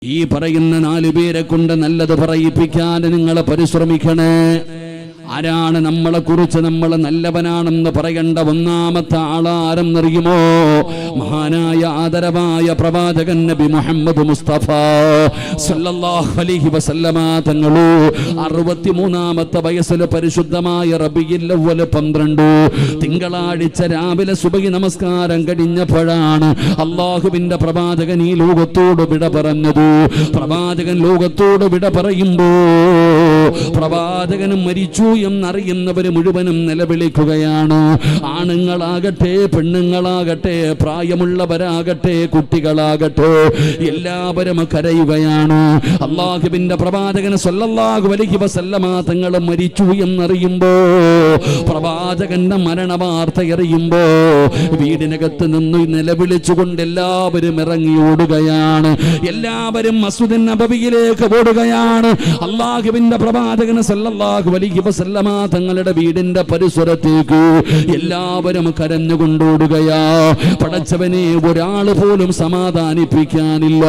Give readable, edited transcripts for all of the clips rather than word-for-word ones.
ഈ പറയുന്ന 4 പേരെ കൊണ്ട് നല്ലത് പറയിപ്പിക്കാൻ നിങ്ങൾ പരിശ്രമിക്കണേ. ആരാണ് നമ്മളെ കുറിച്ച് നമ്മൾ നല്ലവനാണെന്ന് പറയേണ്ട ഒന്നാമത്തെ ആളാരെന്നറിയുമോ? മഹാനായ ആദരവായ പ്രവാചകൻ നബി മുഹമ്മദ് മുസ്തഫ സല്ലല്ലാഹു അലൈഹി വസല്ലമ തങ്ങൾ 63ാമത്തെ വയസ്സിൽ പരിശുദ്ധമായ റബീഉൽ അവ്വൽ 12 തിങ്കളാഴ്ച രാവിലെ സുബഹി നമസ്കാരം കഴിഞ്ഞപ്പോഴാണ് അല്ലാഹുവിന്റെ പ്രവാചകൻ ഈ ലോകത്തോട് വിട പറഞ്ഞത്. പ്രവാചകൻ ലോകത്തോട് വിട പറയുമ്പോ പ്രവാചകനും മരിച്ചു എന്നറിയുന്നവര് മുഴുവനും നിലവിളിക്കുകയാണ്. ആണുങ്ങളാകട്ടെ, പെണ്ണുങ്ങളാകട്ടെ, പ്രായമുള്ളവരാകട്ടെ, കുട്ടികളാകട്ടെ, എല്ലാവരും കരയുകയാണ്. അല്ലാഹുവിന്റെ പ്രവാചകൻ സല്ലല്ലാഹു അലൈഹി വസല്ലമ തങ്ങൾ മരിച്ചു എന്നറിയുമ്പോ, പ്രവാചകന്റെ മരണ വാർത്ത അറിയുമ്പോ വീടിനകത്ത് നിന്ന് നിലവിളിച്ചുകൊണ്ട് എല്ലാവരും ഇറങ്ങി ഓടുകയാണ്. എല്ലാവരും മസ്ജിദുൻ നബവിയിലേക്ക് ഓടുകയാണ്. അല്ലാഹുവിന്റെ പ്രവാചകൻ സല്ലല്ലാഹു അലൈഹി വസല്ലമ തങ്ങളുടെ വീടിന്റെ പരിസരത്തേക്ക് എല്ലാവരും കരഞ്ഞുകൊണ്ടോടുകയാ. പടച്ചവനെ ഒരാള് പോലും സമാധാനിപ്പിക്കാനില്ല.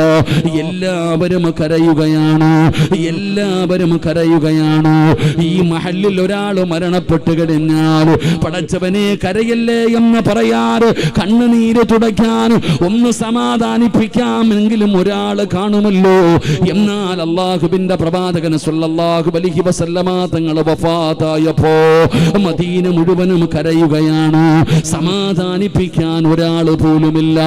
എല്ലാവരും കരയുകയാണ്. എല്ലാവരും കരയുകയാണ്. ഈ മഹല്ലിൽ ഒരാൾ മരണപ്പെട്ടു കഴിഞ്ഞാൽ പടച്ചവനെ കരയല്ലേ എന്ന് പറയാറ്, കണ്ണുനീര് തുടയ്ക്കാൻ, ഒന്ന് സമാധാനിപ്പിക്കാമെങ്കിലും ഒരാൾ കാണുമല്ലോ. എന്നാൽ അല്ലാഹുവിന്റെ പ്രവാചകൻ സല്ലല്ലാഹു അലൈഹി വസല്ലമ തങ്ങൾ വഫാത്തായപ്പോ മദീന മുഴുവനും കരയുകയാണ്. സമാധാനിപ്പിക്കാൻ ഒരാൾ പോലുമില്ല.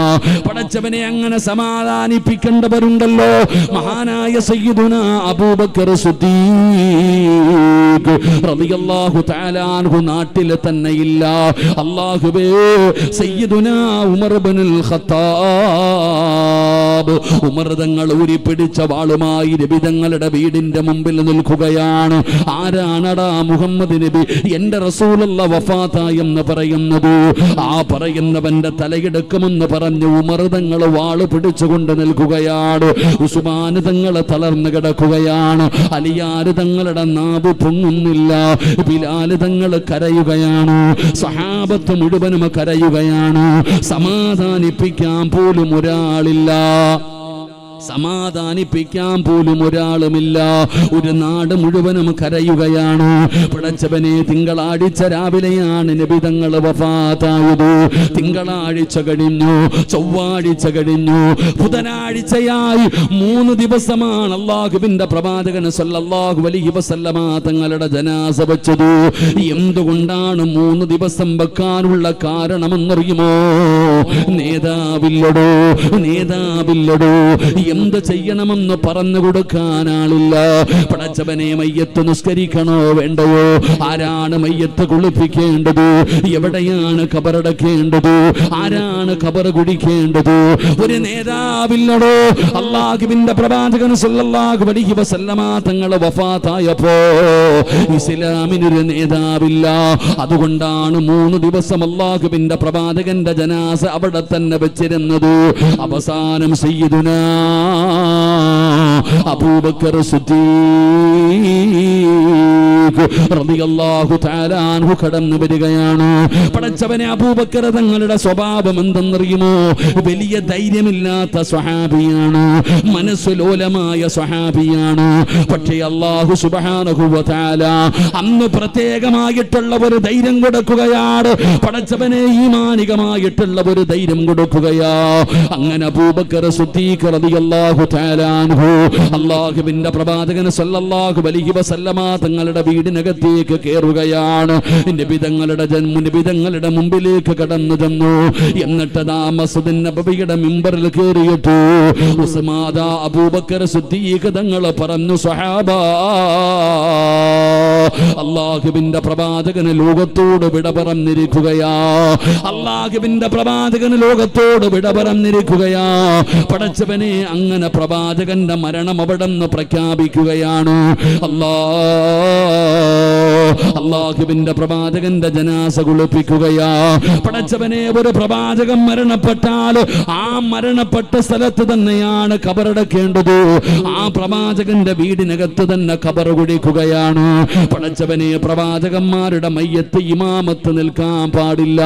പടച്ചവനെ അങ്ങനെ സമാധാനിപ്പിക്കേണ്ടവരുണ്ടല്ലോ. മഹാനായ സയ്യിദുനാ അബൂബക്കർ സിദ്ദീഖ് റളിയല്ലാഹു തആല അൻഹു നാട്ടിൽ തന്നെ ഇല്ല. അല്ലാഹുവേ, സയ്യിദുനാ ഉമർ ഇബ്നുൽ ഖത്താബ്, ഉമർ തങ്ങൾ ഊരിപ്പിടിച്ച വാളുമായി നബി തങ്ങളുടെ വീടിന്റെ മുമ്പിൽ നിൽക്കുകയാണ്. ആരാണടാ മുഹമ്മദ് നബി, എന്റെ റസൂലുള്ള വഫാത്തായി എന്ന് പറയുന്നത്? ആ പറയുന്നവന്റെ തലയെടുക്കുമെന്ന് പറഞ്ഞു ഉമർ തങ്ങൾ വാള് പിടിച്ചുകൊണ്ട് നിൽക്കുകയാണ്. ഉസ്മാൻ തങ്ങൾ തളർന്നു കിടക്കുകയാണ്. അലിയാർ തങ്ങളുടെ നാവ് പൊങ്ങുന്നില്ല. ബിലാൽ തങ്ങൾ കരയുകയാണ്. സഹാബത്ത് മുഴുവനും കരയുകയാണ്. സമാധാനിപ്പിക്കാൻ പോലും ഒരാളില്ല. സമാധാനിപ്പിക്കാൻ പോലും ഒരാളുമില്ല. ഒരു നാട് മുഴുവനും കരയുകയാണ്. പടച്ചവനെ, തിങ്കളാഴ്ച രാവിലെയാണ് നബി തങ്ങൾ വഫാത്തായത്. തിങ്കളാഴ്ച കഴിഞ്ഞു, ചൊവ്വാഴ്ച കഴിഞ്ഞു, ബുധനാഴ്ചയായി 3 ദിവസമാണ് അല്ലാഹുവിന്റെ പ്രവാചകൻ സല്ലല്ലാഹു അലൈഹി വസല്ലമ തങ്ങളുടെ ജനാസ വെച്ചത്. എന്തുകൊണ്ടാണ് 3 ദിവസം വെക്കാനുള്ള കാരണമെന്നറിയുമോ? നേതാവില്ലടോ, നേതാവില്ലടോ. എന്ത് ചെയ്യണമെന്ന് പറഞ്ഞു കൊടുക്കാൻ ആളില്ല. പടച്ചവനെ, മയ്യത്ത് നിസ്കരിക്കണോ വേണ്ടയോ? ആരാണ് മയ്യത്ത് കുളിപ്പിക്കേണ്ടത്? എവിടെയാണ് ഖബറടക്കേണ്ടത്? ആരാണ് ഖബർ കുടിക്കേണ്ടത്? ഒരു നേതാവില്ലടോ. അല്ലാഹുവിന്റെ പ്രവാചകൻ സല്ലല്ലാഹു അലൈഹി വസല്ലമ തങ്ങൾ വഫാത്തായപ്പോ ഇസ്ലാമിനൊരു നേതാവില്ല. അതുകൊണ്ടാണ് 3 ദിവസം അല്ലാഹുവിന്റെ പ്രവാചകന്റെ ജനാസ അവിടെ തന്നെ വെച്ചിരുന്നത്. അവസാനം സയ്യിദുനാ അബൂബക്കർ സിദ്ദീഖ് റളിയല്ലാഹു തആല അൻഹു കടന്നു വരികയാണ്. പടച്ചവനെ, അബൂബക്കർ തങ്ങളുടെ സ്വഭാവം എന്തെന്നറിയുമോ? വലിയ ധൈര്യമില്ലാത്ത സ്വഹാബിയാണ്, മനസ്സുലോലമായ സ്വഹാബിയാണ്. പക്ഷേ അല്ലാഹു സുബ്ഹാനഹു വ തആല അന്ന് പ്രത്യേകമായിട്ടുള്ള ഒരു ധൈര്യം കൊടുക്കുകയാണ്. പടച്ചവനെ, ഈമാനികമായിട്ടുള്ള ഒരു ധൈര്യം കൊടുക്കുകയാ. അങ്ങനെ അബൂബക്കർ സിദ്ദീഖ് റളിയല്ലാഹു തആല അൻഹു അല്ലാഹുവിന്റെ പ്രവാചകൻ സല്ലല്ലാഹു അലൈഹി വസല്ലമ തങ്ങളുടെ വീടിനകത്തേക്ക് കയറുകയാണ്. നബി തങ്ങളുടെ മുമ്പിലേക്ക് കടന്നു ചെന്നു. എന്നിട്ട് മസ്ജിദുൻ നബവിയുടെ മിമ്പറിൽ കയറിയിട്ടു ഉസ്മാൻ അബൂബക്കർ സിദ്ദീഖ് തങ്ങൾ പറഞ്ഞു, സ്വഹാബാ, അല്ലാഹുവിന്റെ പ്രവാചകൻ ലോകത്തോട് വിട പറഞ്ഞിരിക്കുകയാ. അല്ലാഹുവിന്റെ പ്രവാചകൻ ലോകത്തോട് വിട പറഞ്ഞിരിക്കുകയാ. പടച്ചവനെ, അങ്ങനെ പ്രവാചകന്റെ മരണം അവിടെ നിന്ന് പ്രഖ്യാപിക്കുകയാണ്. അല്ലാഹ് അല്ലാഹുവിന്റെ പ്രവാചകന്റെ ജനാസ കുളിപ്പിക്കുകയാ. പടച്ചവനെ, ഒരു പ്രവാചകൻ മരണപ്പെട്ടാൽ ആ മരണപ്പെട്ട സ്ഥലത്ത് തന്നെയാണ് ഖബറടക്കേണ്ടത്. ആ പ്രവാചകന്റെ വീടിനകത്ത് തന്നെ ഖബർ കുഴിക്കുകയാണ്. പടച്ചവനെ, പ്രവാചകന്മാരുടെ മയ്യത്ത് ഇമാമത്ത് നിൽക്കാൻ പാടില്ല.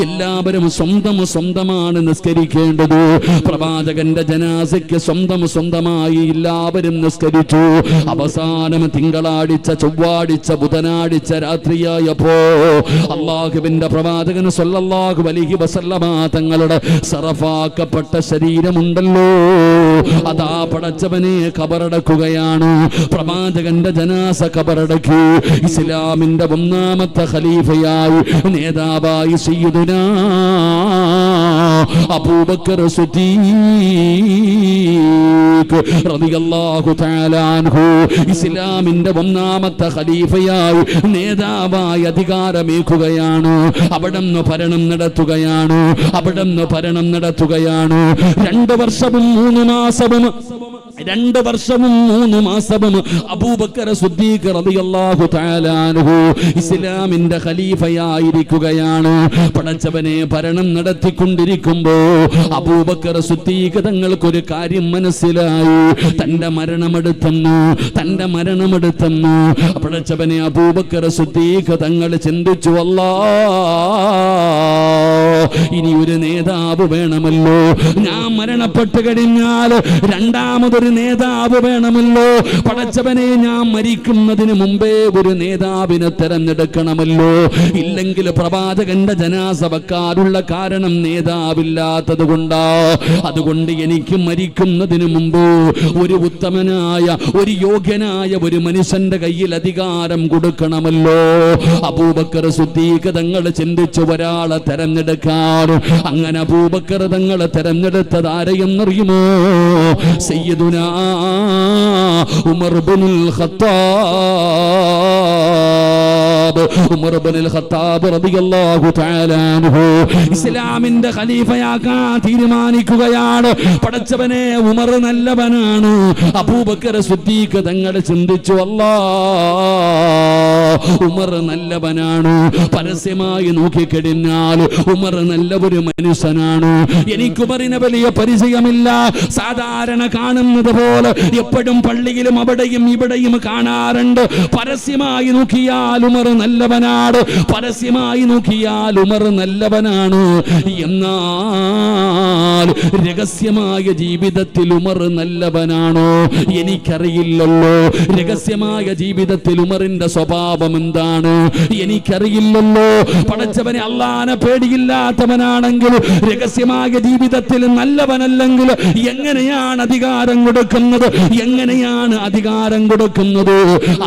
എല്ലാവരും സ്വന്തമാണ് നിസ്കരിക്കേണ്ടത്. പ്രവാചകന്റെ ജനാസയ്ക്ക് സ്വന്തമായി എല്ലാവരും നിസ്കരിച്ചു. അവസാനം തിങ്കളാഴ്ച, ചൊവ്വാഴ്ച, ബുധനാഴ്ച രാത്രിയായപ്പോ അല്ലാഹുവിന്റെ പ്രവാചകൻ സ്വല്ലല്ലാഹു അലൈഹി വസല്ലമ തങ്ങളുടെ സറഫാക്കപ്പെട്ട ശരീരമുണ്ടല്ലോ, അതാ പടച്ചവനെ ഖബറടക്കുകയാണ്. പ്രവാചകന്റെ ജനാസ ഖബറടക്കി. ഇസ്ലാമിന്റെ ഒന്നാമത്തെ ഖലീഫയായി, നേതാവായി സയ്യിദുനാ അബൂബക്കർ സിദ്ദീഖ് റളിയല്ലാഹു തആല അൻഹു ഇസ്ലാമിന്റെ ഒന്നാമത്തെ ഖലീഫയായി, നേതാവായി അധികാരമേൽക്കുകയാണ്. അവിടുന്ന് ഭരണം നടത്തുകയാണ്. 2 വർഷവും 3 മാസവും 2 വർഷവും 3 മാസവും അബൂബക്കർ സിദ്ദീഖ് റളിയല്ലാഹു തആല അൻഹു ഇസ്ലാമിന്റെ ഖലീഫയായിരിക്കുകയാണ്. പടച്ചവനെ, ഭരണം നടത്തിക്കൊണ്ടിരിക്കുമ്പോ അബൂബക്കർ സിദ്ദീഖ് തങ്ങൾക്കൊരു കാര്യം മനസ്സിലായി. തന്റെ മരണമെടുത്തെന്ന് പടച്ചവനെ, അബൂബക്കർ സിദ്ദീഖ് തങ്ങൾ ചിന്തിച്ചു, ഇനി ഒരു നേതാവ് വേണമല്ലോ. ഞാൻ മരണപ്പെട്ട് കഴിഞ്ഞാൽ രണ്ടാമതൊരു നേതാവ് വേണമല്ലോ. പടച്ചവനെ, ഞാൻ മരിക്കുന്നതിന് മുമ്പേ ഒരു നേതാവിനെ തെരഞ്ഞെടുക്കണമല്ലോ. ഇല്ലെങ്കിൽ പ്രവാചകന്റെ ജനാസ വെക്കാനുള്ള കാരണം നേതാവില്ലാത്തത് കൊണ്ടാ. അതുകൊണ്ട് എനിക്ക് മരിക്കുന്നതിന് മുമ്പ് ഒരു ഉത്തമനായ, ഒരു യോഗ്യനായ ഒരു മനുഷ്യന്റെ കയ്യിൽ അധികാരം കൊടുക്കണമല്ലോ. അബൂബക്കർ സിദ്ദീഖ് തങ്ങൾ ചിന്തിച്ചു ഒരാളെ തെരഞ്ഞെടുക്കാൻ. അങ്ങനെ അബൂബക്കർ തങ്ങളെ തെരഞ്ഞെടുത്തത് ആരെയെന്നറിയുമോ? സയ്യിദുനാ ഉമർ ഇബ്നുൽ ഖത്താബ് റളിയല്ലാഹു തആല അൻഹു ഇസ്ലാമിന്റെ ഖലീഫയാക്കാൻ തീരുമാനിക്കുകയാണ്. പടച്ചവനെ, ഉമർ നല്ലവനാണ്. അബൂബക്കർ സിദ്ദീഖ് തങ്ങൾ ചിന്തിച്ചു, ഉമർ നല്ലവനാണ്. പരസ്യമായി നോക്കിക്കഴിഞ്ഞാൽ ഉമർ നല്ല ഒരു മനുഷ്യനാണ്. എനിക്ക് ഉമറിനെ വലിയ പരിചയമില്ല. സാധാരണ കാണുന്നത് പോലെ എപ്പോഴും പള്ളിയിലും അവിടെയും ഇവിടെയും കാണാറുണ്ട്. പരസ്യമായി നോക്കിയാൽ ഉമർ നല്ലവനാണ്. എന്നാൽ രഹസ്യമായ ജീവിതത്തിൽ ഉമർ നല്ലവനാണോ? എനിക്കറിയില്ലല്ലോ. രഹസ്യമായ ജീവിതത്തിൽ ഉമറിന്റെ സ്വഭാവം എന്താണ്? എനിക്കറിയില്ലല്ലോ. പടച്ചവനെ, അള്ളാനെ പേടിയില്ലാത്തവനാണെങ്കിൽ, രഹസ്യമായ ജീവിതത്തിൽ നല്ലവനല്ലെങ്കിൽ എങ്ങനെയാണ് അധികാരം കൊടുക്കുന്നത്?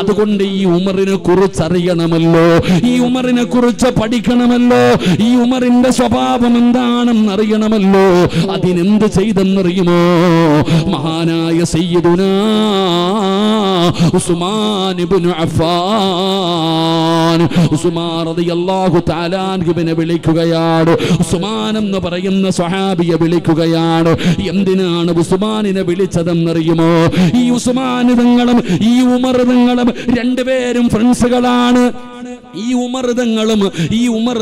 അതുകൊണ്ട് ഈ ഉമറിനെ കുറിച്ച് അറിയണമല്ലോ, ഈ ഉമറിനെ കുറിച്ച് പഠിക്കണമല്ലോ, ഈ ഉമറിന്റെ സ്വഭാവം എന്താണെന്ന് അറിയണമല്ലോ. അതിനെന്ത് ചെയ്തെന്നറിയുമോ? മഹാനായ സയ്യിദുനാ ഉസ്മാൻ ഇബ്നു അഫ്ഫാൻ, ഉസ്മാൻ റളിയല്ലാഹു തആല അൻഹുവിനെ വിളിക്കുകയാണ്. ഉസ്മാൻ എന്ന് പറയുന്ന സ്വഹാബിയെ വിളിക്കുകയാണ്. എന്തിനാണ് ഉസ്മാനിനെ വിളിച്ചതെന്നറിയുമോ? ഈ ഉസ്മാൻ തങ്ങളും ഈ ഉമർ തങ്ങളും രണ്ടുപേരും ഫ്രണ്ട്സുകളാണ്. ഈ ഉമർ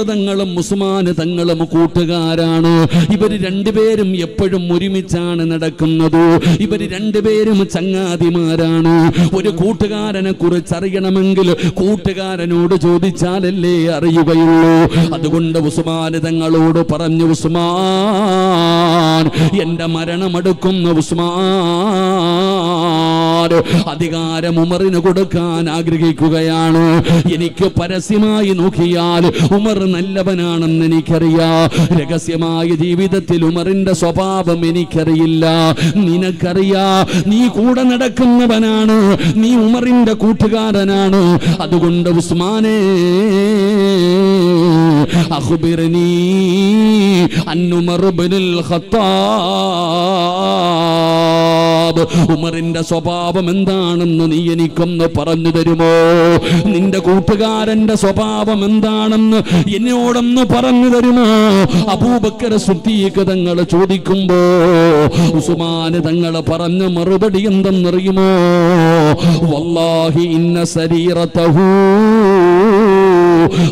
തങ്ങളും ഉസ്മാൻ തങ്ങളും കൂട്ടുകാരാണ്. ഇവർ രണ്ടുപേരും എപ്പോഴും ഒരുമിച്ചാണ് നടക്കുന്നത്. ഇവർ രണ്ടുപേരും ചങ്ങാതിമാരാണ്. ഒരു കൂട്ടുകാരനെ കുറിച്ച് അറിയണമെങ്കിൽ കൂട്ടുകാരനോട് ചോദിച്ചാലല്ലേ അറിയുകയുള്ളൂ. അതുകൊണ്ട് ഉസ്മാൻ തങ്ങളോട് പറഞ്ഞു, ഉസ്മാൻ, എന്റെ മരണമെടുക്കുന്ന ഉസ്മാൻ അധികാരം ഉമറിന് കൊടുക്കാൻ ആഗ്രഹിക്കുകയാണ്. എനിക്ക് പരസ്യമായി നോക്കിയാൽ ഉമർ നല്ലവനാണെന്ന് എനിക്കറിയാം. രഹസ്യമായ ജീവിതത്തിൽ ഉമറിന്റെ സ്വഭാവം എനിക്കറിയില്ല. നിനക്കറിയാ. നീ കൂടെ നടക്കുന്നവനാണ്, നീ ഉമറിന്റെ കൂട്ടുകാരനാണ്. അതുകൊണ്ട് ഉസ്മാനെ, അഖ്ബിർനീ അൻ ഉമർ ഇബ്നുൽ ഖത്താബ് സ്വഭാബ്, ഉമറിന്റെ സ്വഭാവം എന്താണെന്ന് നീ എനിക്കൊന്ന് പറഞ്ഞു തരുമോ? നിന്റെ കൂട്ടുകാരന്റെ സ്വഭാവം എന്താണെന്ന് എന്നോടൊന്ന് പറഞ്ഞു തരുമോ? അബൂബക്കർ സിദ്ദീഖ് തങ്ങൾ ചോദിക്കുമ്പോ ഉസ്മാൻ തങ്ങൾ പറഞ്ഞ മറുപടി എന്തെന്നറിയുമോ? വല്ലാഹി ഇന്ന സരീറതഹു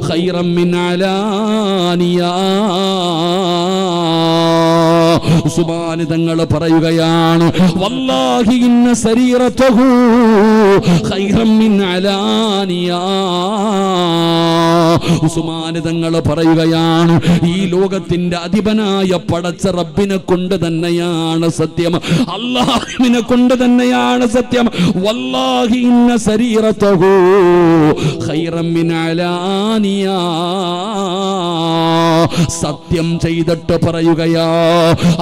ഖൈറൻ മിൻ അലാനിയാ. ഉസ്മാൻ തങ്ങൾ പറയുകയാണ്, വല്ലാഹി ഇന്ന സരീറതഹു ഖൈറൻ മിൻ അലാനിയാ. ഉസ്മാൻ തങ്ങൾ പറയുകയാണ്, ഈ ലോകത്തിന്റെ അധിപനായ പടച്ച റബ്ബിനെ കൊണ്ട് തന്നെയാണ് സത്യം, അല്ലാഹുവിനെ കൊണ്ട് തന്നെയാണ് സത്യം. വല്ലാഹി ഇന്ന സരീറതഹു ഖൈറൻ മിൻ അലാനിയാ. സത്യം ചെയ്തിട്ട് പറയുകയാ,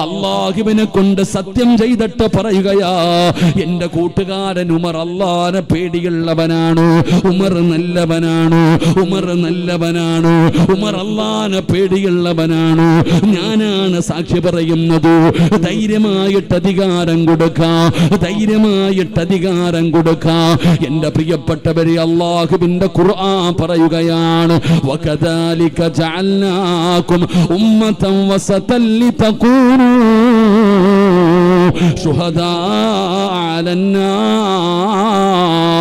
അല്ലാഹുവിനെ കൊണ്ട് സത്യം ചെയ്തിട്ട് പറയുകയാ, എന്റെ കൂട്ടുകാരൻ ഉമർ അല്ലാഹുവിനെ പേടിയുള്ളവനാണ്, ഉമർ നല്ലവനാണ്, ഉമർ നല്ലവനാണ്, ഉമർ അല്ലാഹുവിനെ പേടിയുള്ളവനാണ്. ഞാനാണ് സാക്ഷി പറയുന്നത്. ധൈര്യമായിട്ട് അധികാരം കൊടുക്കാം, ധൈര്യമായിട്ട് അധികാരം കൊടുക്കാം. എന്റെ പ്രിയപ്പെട്ടവരെ, അല്ലാഹുവിന്റെ ഖുർആൻ പറയുകയാണ്, വകദാലിക ജഅൽനാകും ഉമ്മതൻ വസതൻ ലിതകൂനൂ ശുഹദാ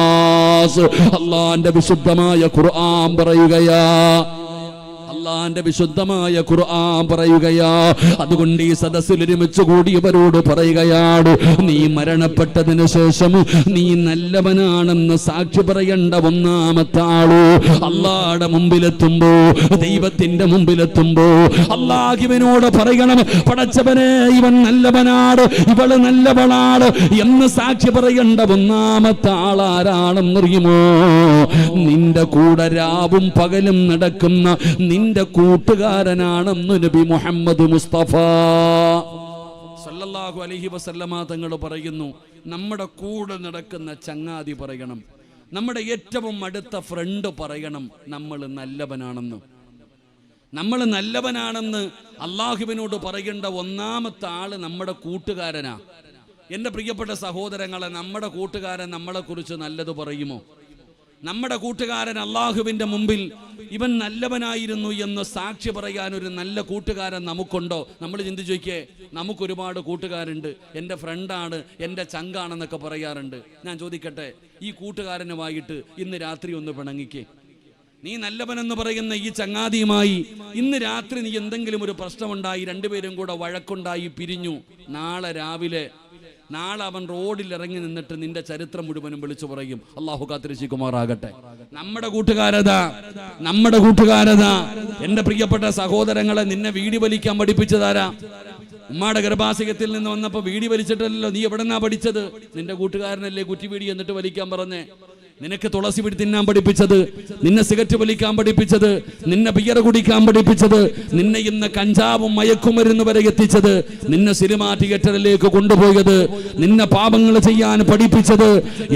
അലന്നാസ്. അല്ലാഹുവിന്റെ വിശുദ്ധമായ ഖുർആൻ പറയുകയാ, അല്ലാഹുവിന്റെ വിശുദ്ധമായ ഖുർആൻ പറയുകയാ. അതുകൊണ്ട് ഈ സദസ്സിൽ ഒരുമിച്ച് കൂടിയവരോട് പറയുകയാണ്, നീ മരണപ്പെട്ടതിന് ശേഷം നീ നല്ലവനാണെന്ന് സാക്ഷി പറയേണ്ട ഒന്നാമത്തെ ആള് അല്ലാഹുവിന്റെ മുമ്പിലെത്തുമ്പോ, ദൈവത്തിന്റെ മുമ്പിലെത്തുമ്പോ അല്ലാഹുവിനോട് പറയണം, പടച്ചവനെ ഇവൻ നല്ലവനാണ്, ഇവള് നല്ലവളാണ് എന്ന് സാക്ഷി പറയേണ്ട ഒന്നാമത്തെ ആളാരാണെന്നറിയുമോ? നിന്റെ കൂടെ രാവും പകലും നടക്കുന്ന നിന്റെ കൂട്ടുകാരനാണെന്ന് നബി മുഹമ്മദ് മുസ്തഫ സല്ലല്ലാഹു അലൈഹി വസല്ലമ തങ്ങൾ പറയുന്നു. നമ്മുടെ കൂടെ നടക്കുന്ന ചങ്ങാതി പറയണം, നമ്മുടെ ഏറ്റവും അടുത്ത ഫ്രണ്ട് പറയണം, നമ്മൾ നല്ലവനാണെന്ന്. നമ്മൾ നല്ലവനാണെന്ന് അല്ലാഹുവിനോട് പറയേണ്ട ഒന്നാമത്തെ ആള് നമ്മുടെ കൂട്ടുകാരനാ. എൻ്റെ പ്രിയപ്പെട്ട സഹോദരങ്ങളെ, നമ്മുടെ കൂട്ടുകാരൻ നമ്മളെക്കുറിച്ച് നല്ലത് പറയുമോ? നമ്മുടെ കൂട്ടുകാരൻ അല്ലാഹുവിൻ്റെ മുമ്പിൽ ഇവൻ നല്ലവനായിരുന്നു എന്ന് സാക്ഷി പറയാൻ ഒരു നല്ല കൂട്ടുകാരൻ നമുക്കുണ്ടോ? നമ്മൾ ചിന്തിച്ച് നോക്കിയേ, നമുക്കൊരുപാട് കൂട്ടുകാരുണ്ട്, എൻ്റെ ഫ്രണ്ടാണ്, എൻ്റെ ചങ്കാണെന്നൊക്കെ പറയാറുണ്ട്. ഞാൻ ചോദിക്കട്ടെ, ഈ കൂട്ടുകാരനുമായിട്ട് ഇന്ന് രാത്രി ഒന്ന് പിണങ്ങിക്കേ. നീ നല്ലവനെന്ന് പറയുന്ന ഈ ചങ്ങാതിയുമായി ഇന്ന് രാത്രി നീ എന്തെങ്കിലും ഒരു പ്രശ്നമുണ്ടായി, രണ്ടുപേരും കൂടെ വഴക്കുണ്ടായി പിരിഞ്ഞു. നാളെ അവൻ റോഡിൽ ഇറങ്ങി നിന്നിട്ട് നിന്റെ ചരിത്രം മുഴുവനും വിളിച്ചു പറയും. അല്ലാഹു കാത്തിരക്ഷിക്കുമാറാകട്ടെ. നമ്മുടെ കൂട്ടുകാരതാ. എന്റെ പ്രിയപ്പെട്ട സഹോദരങ്ങളെ, നിന്നെ വീടി വലിക്കാൻ പഠിപ്പിച്ചതാരാ? ഉമ്മാടെ ഗർഭാശയത്തിൽ നിന്ന് വന്നപ്പോ വീടി വലിച്ചിട്ടല്ലോ. നീ എവിടെന്നാ പഠിച്ചത്? നിന്റെ കൂട്ടുകാരനല്ലേ കുറ്റി വീടി എന്നിട്ട് വലിക്കാൻ പറഞ്ഞേ. നിനക്ക് തുളസി പിടി തിന്നാൻ പഠിപ്പിച്ചത്, നിന്നെ സിഗരറ്റ് വലിക്കാൻ പഠിപ്പിച്ചത്, നിന്നെ ബിയർ കുടിക്കാൻ പഠിപ്പിച്ചത്, നിന്നെ ഇന്ന് കഞ്ചാവും മയക്കുമരുന്ന് വരെ എത്തിച്ചത്, നിന്നെ സിനിമാ തിയേറ്ററിലേക്ക് കൊണ്ടുപോയത്, നിന്നെ പാപങ്ങൾ ചെയ്യാൻ പഠിപ്പിച്ചത്.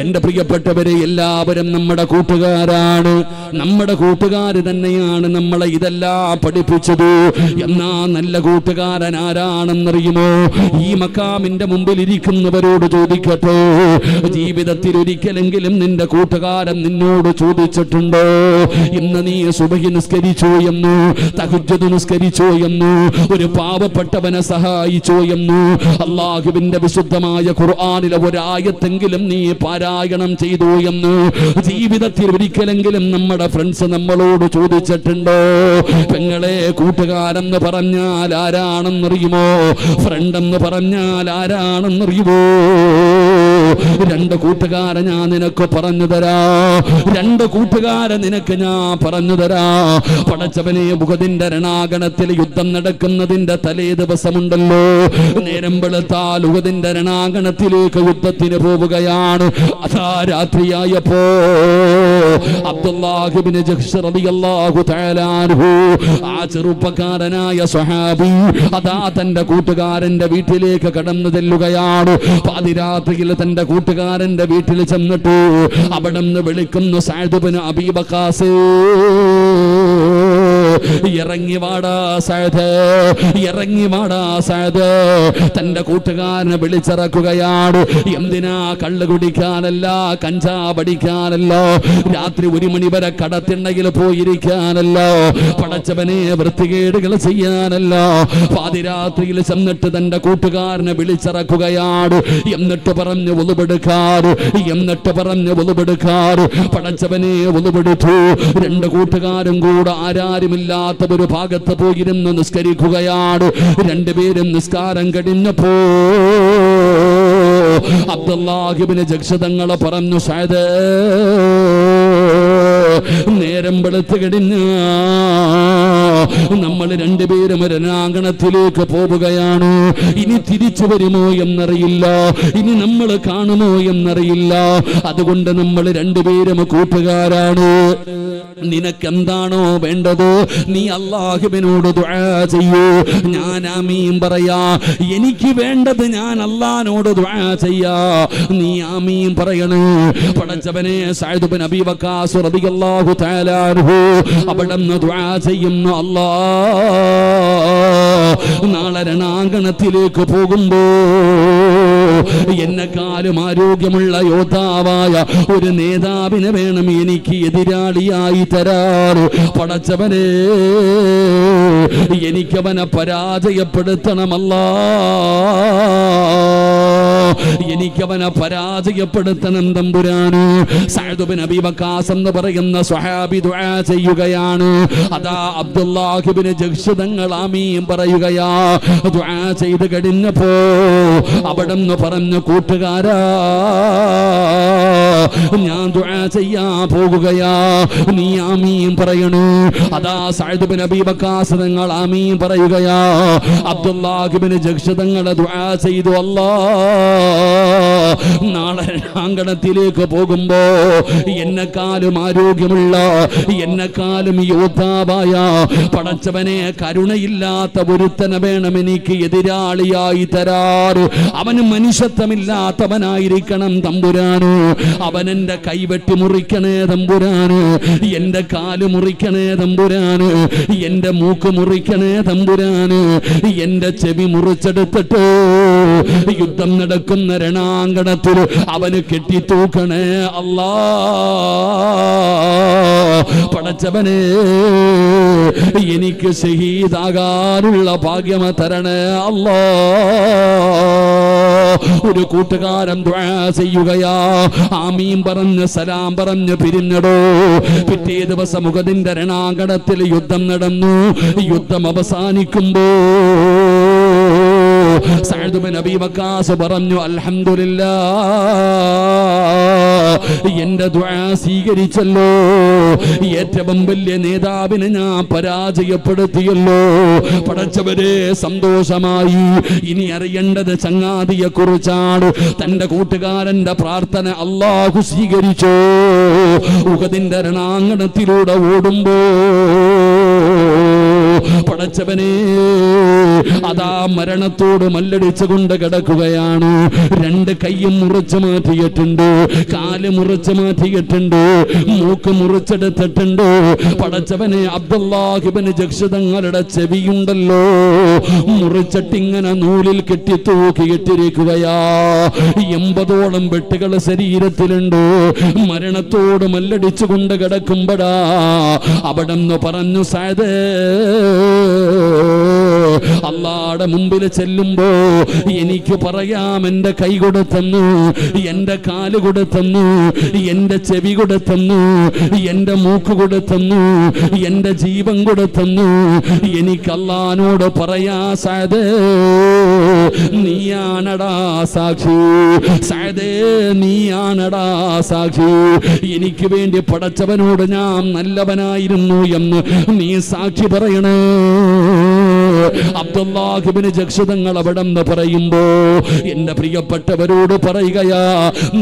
എൻ്റെ പ്രിയപ്പെട്ടവരെ, എല്ലാവരും നമ്മുടെ കൂട്ടുകാരാണ്. നമ്മുടെ കൂട്ടുകാർ തന്നെയാണ് നമ്മളെ ഇതെല്ലാം പഠിപ്പിച്ചത്. എന്നാ നല്ല കൂട്ടുകാരൻ ആരാണെന്നറിയുമോ? ഈ മക്കാമിന്റെ മുമ്പിൽ ഇരിക്കുന്നവരോട് ചോദിക്കട്ടെ, ജീവിതത്തിൽ ഒരിക്കലെങ്കിലും നിന്റെ കൂട്ടുകാരൻ നിന്നോട് ചോദിച്ചിട്ടുണ്ടോ, ഇന്ന് നീ സുബഹി നിസ്കരിച്ചോ എന്ന്, തഹജ്ജുദ് നിസ്കരിച്ചോ എന്ന്, ഒരു പാവപ്പെട്ടവനെ സഹായിച്ചോ എന്ന്, അല്ലാഹുവിന്റെ വിശുദ്ധമായ ഖുർആനിലെ ഒരായത്തെങ്കിലും നീ പാരായണം ചെയ്തോ എന്ന് ജീവിതത്തിൽ ഒരിക്കലെങ്കിലും നമ്മുടെ ഫ്രണ്ട്സ് നമ്മളോട് ചോദിച്ചിട്ടുണ്ടോ? പെങ്ങളെ, കൂട്ടുകാരെന്ന് പറഞ്ഞാൽ ആരാണെന്നറിയുമോ? ഫ്രണ്ട് എന്ന് പറഞ്ഞാൽ ആരാണെന്നറിയുമോ? രണ്ട് കൂട്ടുകാരെ ഞാൻ നിനക്ക് പറഞ്ഞു തരാം, രണ്ട് കൂട്ടുകാരെ നിനക്ക് ഞാൻ പറഞ്ഞു തരാം. പടച്ചവനെ, ഉഹദിന്റെ രണാങ്കണത്തിൽ യുദ്ധം നടക്കുന്നതിന്റെ തലേ ദിവസമുണ്ടല്ലോ, നേരം വെളുത്താൽ ഉഹദിന്റെ രണാങ്കണത്തിലേക്ക് യുദ്ധത്തിന് പോവുകയാണ്. അതാ രാത്രിയായപ്പോ അബ്ദുല്ലാഹ് ഇബ്നു ജഹ്ശ് റളിയല്ലാഹു തആല അൻഹു, ആ ചെറുപ്പക്കാരനായ സ്വഹാബി അതാ തന്റെ കൂട്ടുകാരന്റെ വീട്ടിലേക്ക് കടന്നു ചെല്ലുകയാണ്. പാതിരാത്രിയിൽ തന്റെ കൂട്ടുകാരന്റെ വീട്ടിൽ ചെന്നിട്ട് അവിടെ നിന്ന് വിളിക്കുന്നു, സഅദ് ഇബ്നു അബീ വഖാസ്, ഇറങ്ങി വാടാ സഅദ്, ഇറങ്ങി വാടാ സഅദ്. തന്റെ കൂട്ടുകാരനെ വിളിച്ചിറക്കുകയാണ്. എന്തിനാ? കള്ള് കുടിക്കാനല്ല, കഞ്ചാവ് അടിക്കാനല്ല, രാത്രി 1 മണി വരെ കടത്തിണ്ണയിൽ പോയിരിക്കാനല്ല, പടച്ചവനെ വൃത്തികേടുകൾ ചെയ്യാനല്ല. പാതിരാത്രിയിൽ ചെന്നിട്ട് തന്റെ കൂട്ടുകാരനെ വിളിച്ചിറക്കുകയാണ്. എന്നിട്ട് പറഞ്ഞു ഒളുവെടുക്കാറ്, എന്നിട്ട് പറഞ്ഞു ഒളുവെടുക്കാറ്. പടച്ചവനെ ഒളുവെടുത്തു. 2 കൂട്ടുകാരും കൂടെ ആരാരുമില്ലാത്ത ഒരു ഭാഗത്ത് പോയിരുന്ന് നിസ്കരിക്കുകയാണ്. 2 പേരും നിസ്കാരം കഴിഞ്ഞപ്പോ അബ്ദുല്ലാഹ് ഇബ്നു ജഹ്ശ് തങ്ങൾ പറഞ്ഞു, സഅദ് നേരം വെളുത്ത് കഴിഞ്ഞ നമ്മൾ 2 പേരും രണാങ്കണത്തിലേക്ക് പോവുകയാണ്. ഇനി തിരിച്ചു വരുമോ എന്നറിയില്ല, ഇനി നമ്മൾ കാണുമോ എന്നറിയില്ല. അതുകൊണ്ട് നമ്മൾ 2 പേരും കൂട്ടുകാരാണ്. നിനക്കെന്താണോ വേണ്ടത് നീ അല്ലാഹുവിനോട് ദുആ ചെയ്യൂ, ഞാൻ ആമീൻ പറയാ. എനിക്ക് വേണ്ടത് ഞാൻ അല്ലാഹുവിനോട് ദുആ ചെയ്യാ, നീ ആമീൻ പറയണേ. പടച്ചവനെ സഅദ് ഇബ്നു അബീ വഖാസ് റളിയല്ലാഹു തആല അൻഹു അവിടുന്ന് ദുആ ചെയ്യുന്നു. നാളെ രണാങ്കണത്തിലേക്ക് പോകുമ്പോ എന്നെക്കാളും ആരോഗ്യമുള്ള യോദ്ധാവായ ഒരു നേതാവിനെ വേണം എനിക്ക് എതിരാളിയായി തരാറ്. പടച്ചവനെ എനിക്കവനെ പരാജയപ്പെടുത്തണമല്ല, എനിക്കവനെ പരാജയപ്പെടുത്തണം തമ്പുരാന്. സഅദ് ഇബ്നു അബീ വഖാസ് എന്ന് പറയുന്ന സ്വഹാബി ദുആ ചെയ്യുകയാണ്. അതാ അബ്ദുല്ലാഹ് ഇബ്നു ജഹ്ശ് തങ്ങൾ ആമീൻ പറയുകയാ. ദുആ ചെയ്ത് കഴിഞ്ഞപ്പോ അവിടുന്ന് പറഞ്ഞു, കൂട്ടുകാരാ ഞാൻ ദുആ ചെയ്യാൻ പോകുകയാ, നീ ആമീൻ പറയണു. അതാ സഅദ് ഇബ്നു അബീ വഖാസ് തങ്ങൾ ആമീൻ പറയുകയാ. അബ്ദുല്ലാഹ് ഇബ്നു ജഹ്ശ് തങ്ങൾ ദുആ ചെയ്തു, നാളെ അങ്കണത്തിലേക്ക് പോകുമ്പോ എന്നെക്കാളും ആരോഗ്യമുള്ള, എന്നെക്കാളും യോദ്ധാവായ, പടച്ചവനെ കരുണയില്ലാത്ത ഒരുത്തനെ വേണം എനിക്ക് എതിരാളിയായി തരാറ്. അവന് മനുഷ്യത്വമില്ലാത്തവനായിരിക്കണം തമ്പുരാന്. അവൻ എന്റെ കൈവെട്ടി മുറിക്കണേ തമ്പുരാന്, എന്റെ കാല് മുറിക്കണേ തമ്പുരാന്, എന്റെ മൂക്ക് മുറിക്കണേ തമ്പുരാന്, എന്റെ ചെവി മുറിച്ചെടുത്തിട്ട് യുദ്ധം നടക്കുന്ന രണാങ്കണത്തിൽ അവന് കെട്ടിത്തൂക്കണേ അല്ലാ. പടച്ചവനെ എനിക്ക് ഷഹീദാകാനുള്ള ഭാഗ്യം തരണേ അല്ലാ. ഒരു കൂട്ടുകാരൻ ദുആ ചെയ്യുകയാ. ആമീൻ പറഞ്ഞ് സലാം പറഞ്ഞ് പിരിഞ്ഞടോ. പിറ്റേ ദിവസം ഉഹദിന്റെ രണാങ്കണത്തിൽ യുദ്ധം നടന്നു. യുദ്ധം അവസാനിക്കുമ്പോ സഅദ് ഇബ്നു അബീ വഖാസ് പറഞ്ഞു, അൽഹംദുലില്ലാഹ്, എന്റെ ദുആ സ്വീകരിച്ചല്ലോ. ഏറ്റവും വലിയ നേതാവിനെ ഞാൻ പരാജയപ്പെടുത്തിയല്ലോ. പടച്ചവരെ സന്തോഷമായി. ഇനി അറിയേണ്ടത് ചങ്ങാതിയെ കുറിച്ചാണ്. തന്റെ കൂട്ടുകാരന്റെ പ്രാർത്ഥന അല്ലാഹു സ്വീകരിച്ചു. ഉഹദിന്റെ രണാങ്കണത്തിലൂടെ ഓടുമ്പോ പടച്ചവനെ അതാ മരണത്തോട് മല്ലടിച്ചുകൊണ്ട് കിടക്കുകയാണ്. 2 കൈയും മുറിച്ചു മാറ്റിയിട്ടുണ്ട്, കാല് മുറിച്ചു മാറ്റിയിട്ടുണ്ട്, മൂക്ക് മുറിച്ചെടുത്തിട്ടുണ്ട്. പടച്ചവനെ അബ്ദുല്ലാഹ് ഇബ്നു ജഹ്ശ് തങ്ങളുടെ ചെവിയുണ്ടല്ലോ മുറിച്ചിട്ടിങ്ങനെ നൂലിൽ കെട്ടി തൂക്കിയിട്ടിരിക്കുകയാ. 80ഓളം വെട്ടുകൾ ശരീരത്തിലുണ്ട്. മരണത്തോട് മല്ലടിച്ചുകൊണ്ട് കിടക്കുമ്പോഴാ അവിടെന്ന് പറഞ്ഞു, സഅദ് അല്ലാഹുവിന്റെ മുമ്പിൽ ചെല്ലുമ്പോ എനിക്ക് പറയാം, എന്റെ കൈ കൊടുത്തെന്നു, എന്റെ കാല് കൊടുത്തെന്നു, എന്റെ ചെവി കൊടുത്തെന്നു, എന്റെ മൂക്ക് കൊടുത്തെന്നു, എന്റെ ജീവൻ കൊടുത്തെന്നു. എനിക്ക് അല്ലാഹുവിനോട് പറയാ, സഅദ് നീയാണടാ സാക്ഷി, സഅദ് നീയാണടാ സാക്ഷി. എനിക്ക് വേണ്ടി പടച്ചവനോട് ഞാൻ നല്ലവനായിരുന്നു എന്ന് നീ സാക്ഷി പറയണേ. അബ്ദുല്ലാഹ് ഇബ്നു ജഹ്ശ് തങ്ങൾ അവിടെന്ന് പറയുമ്പോ എന്റെ പ്രിയപ്പെട്ടവരോട് പറയുകയാ,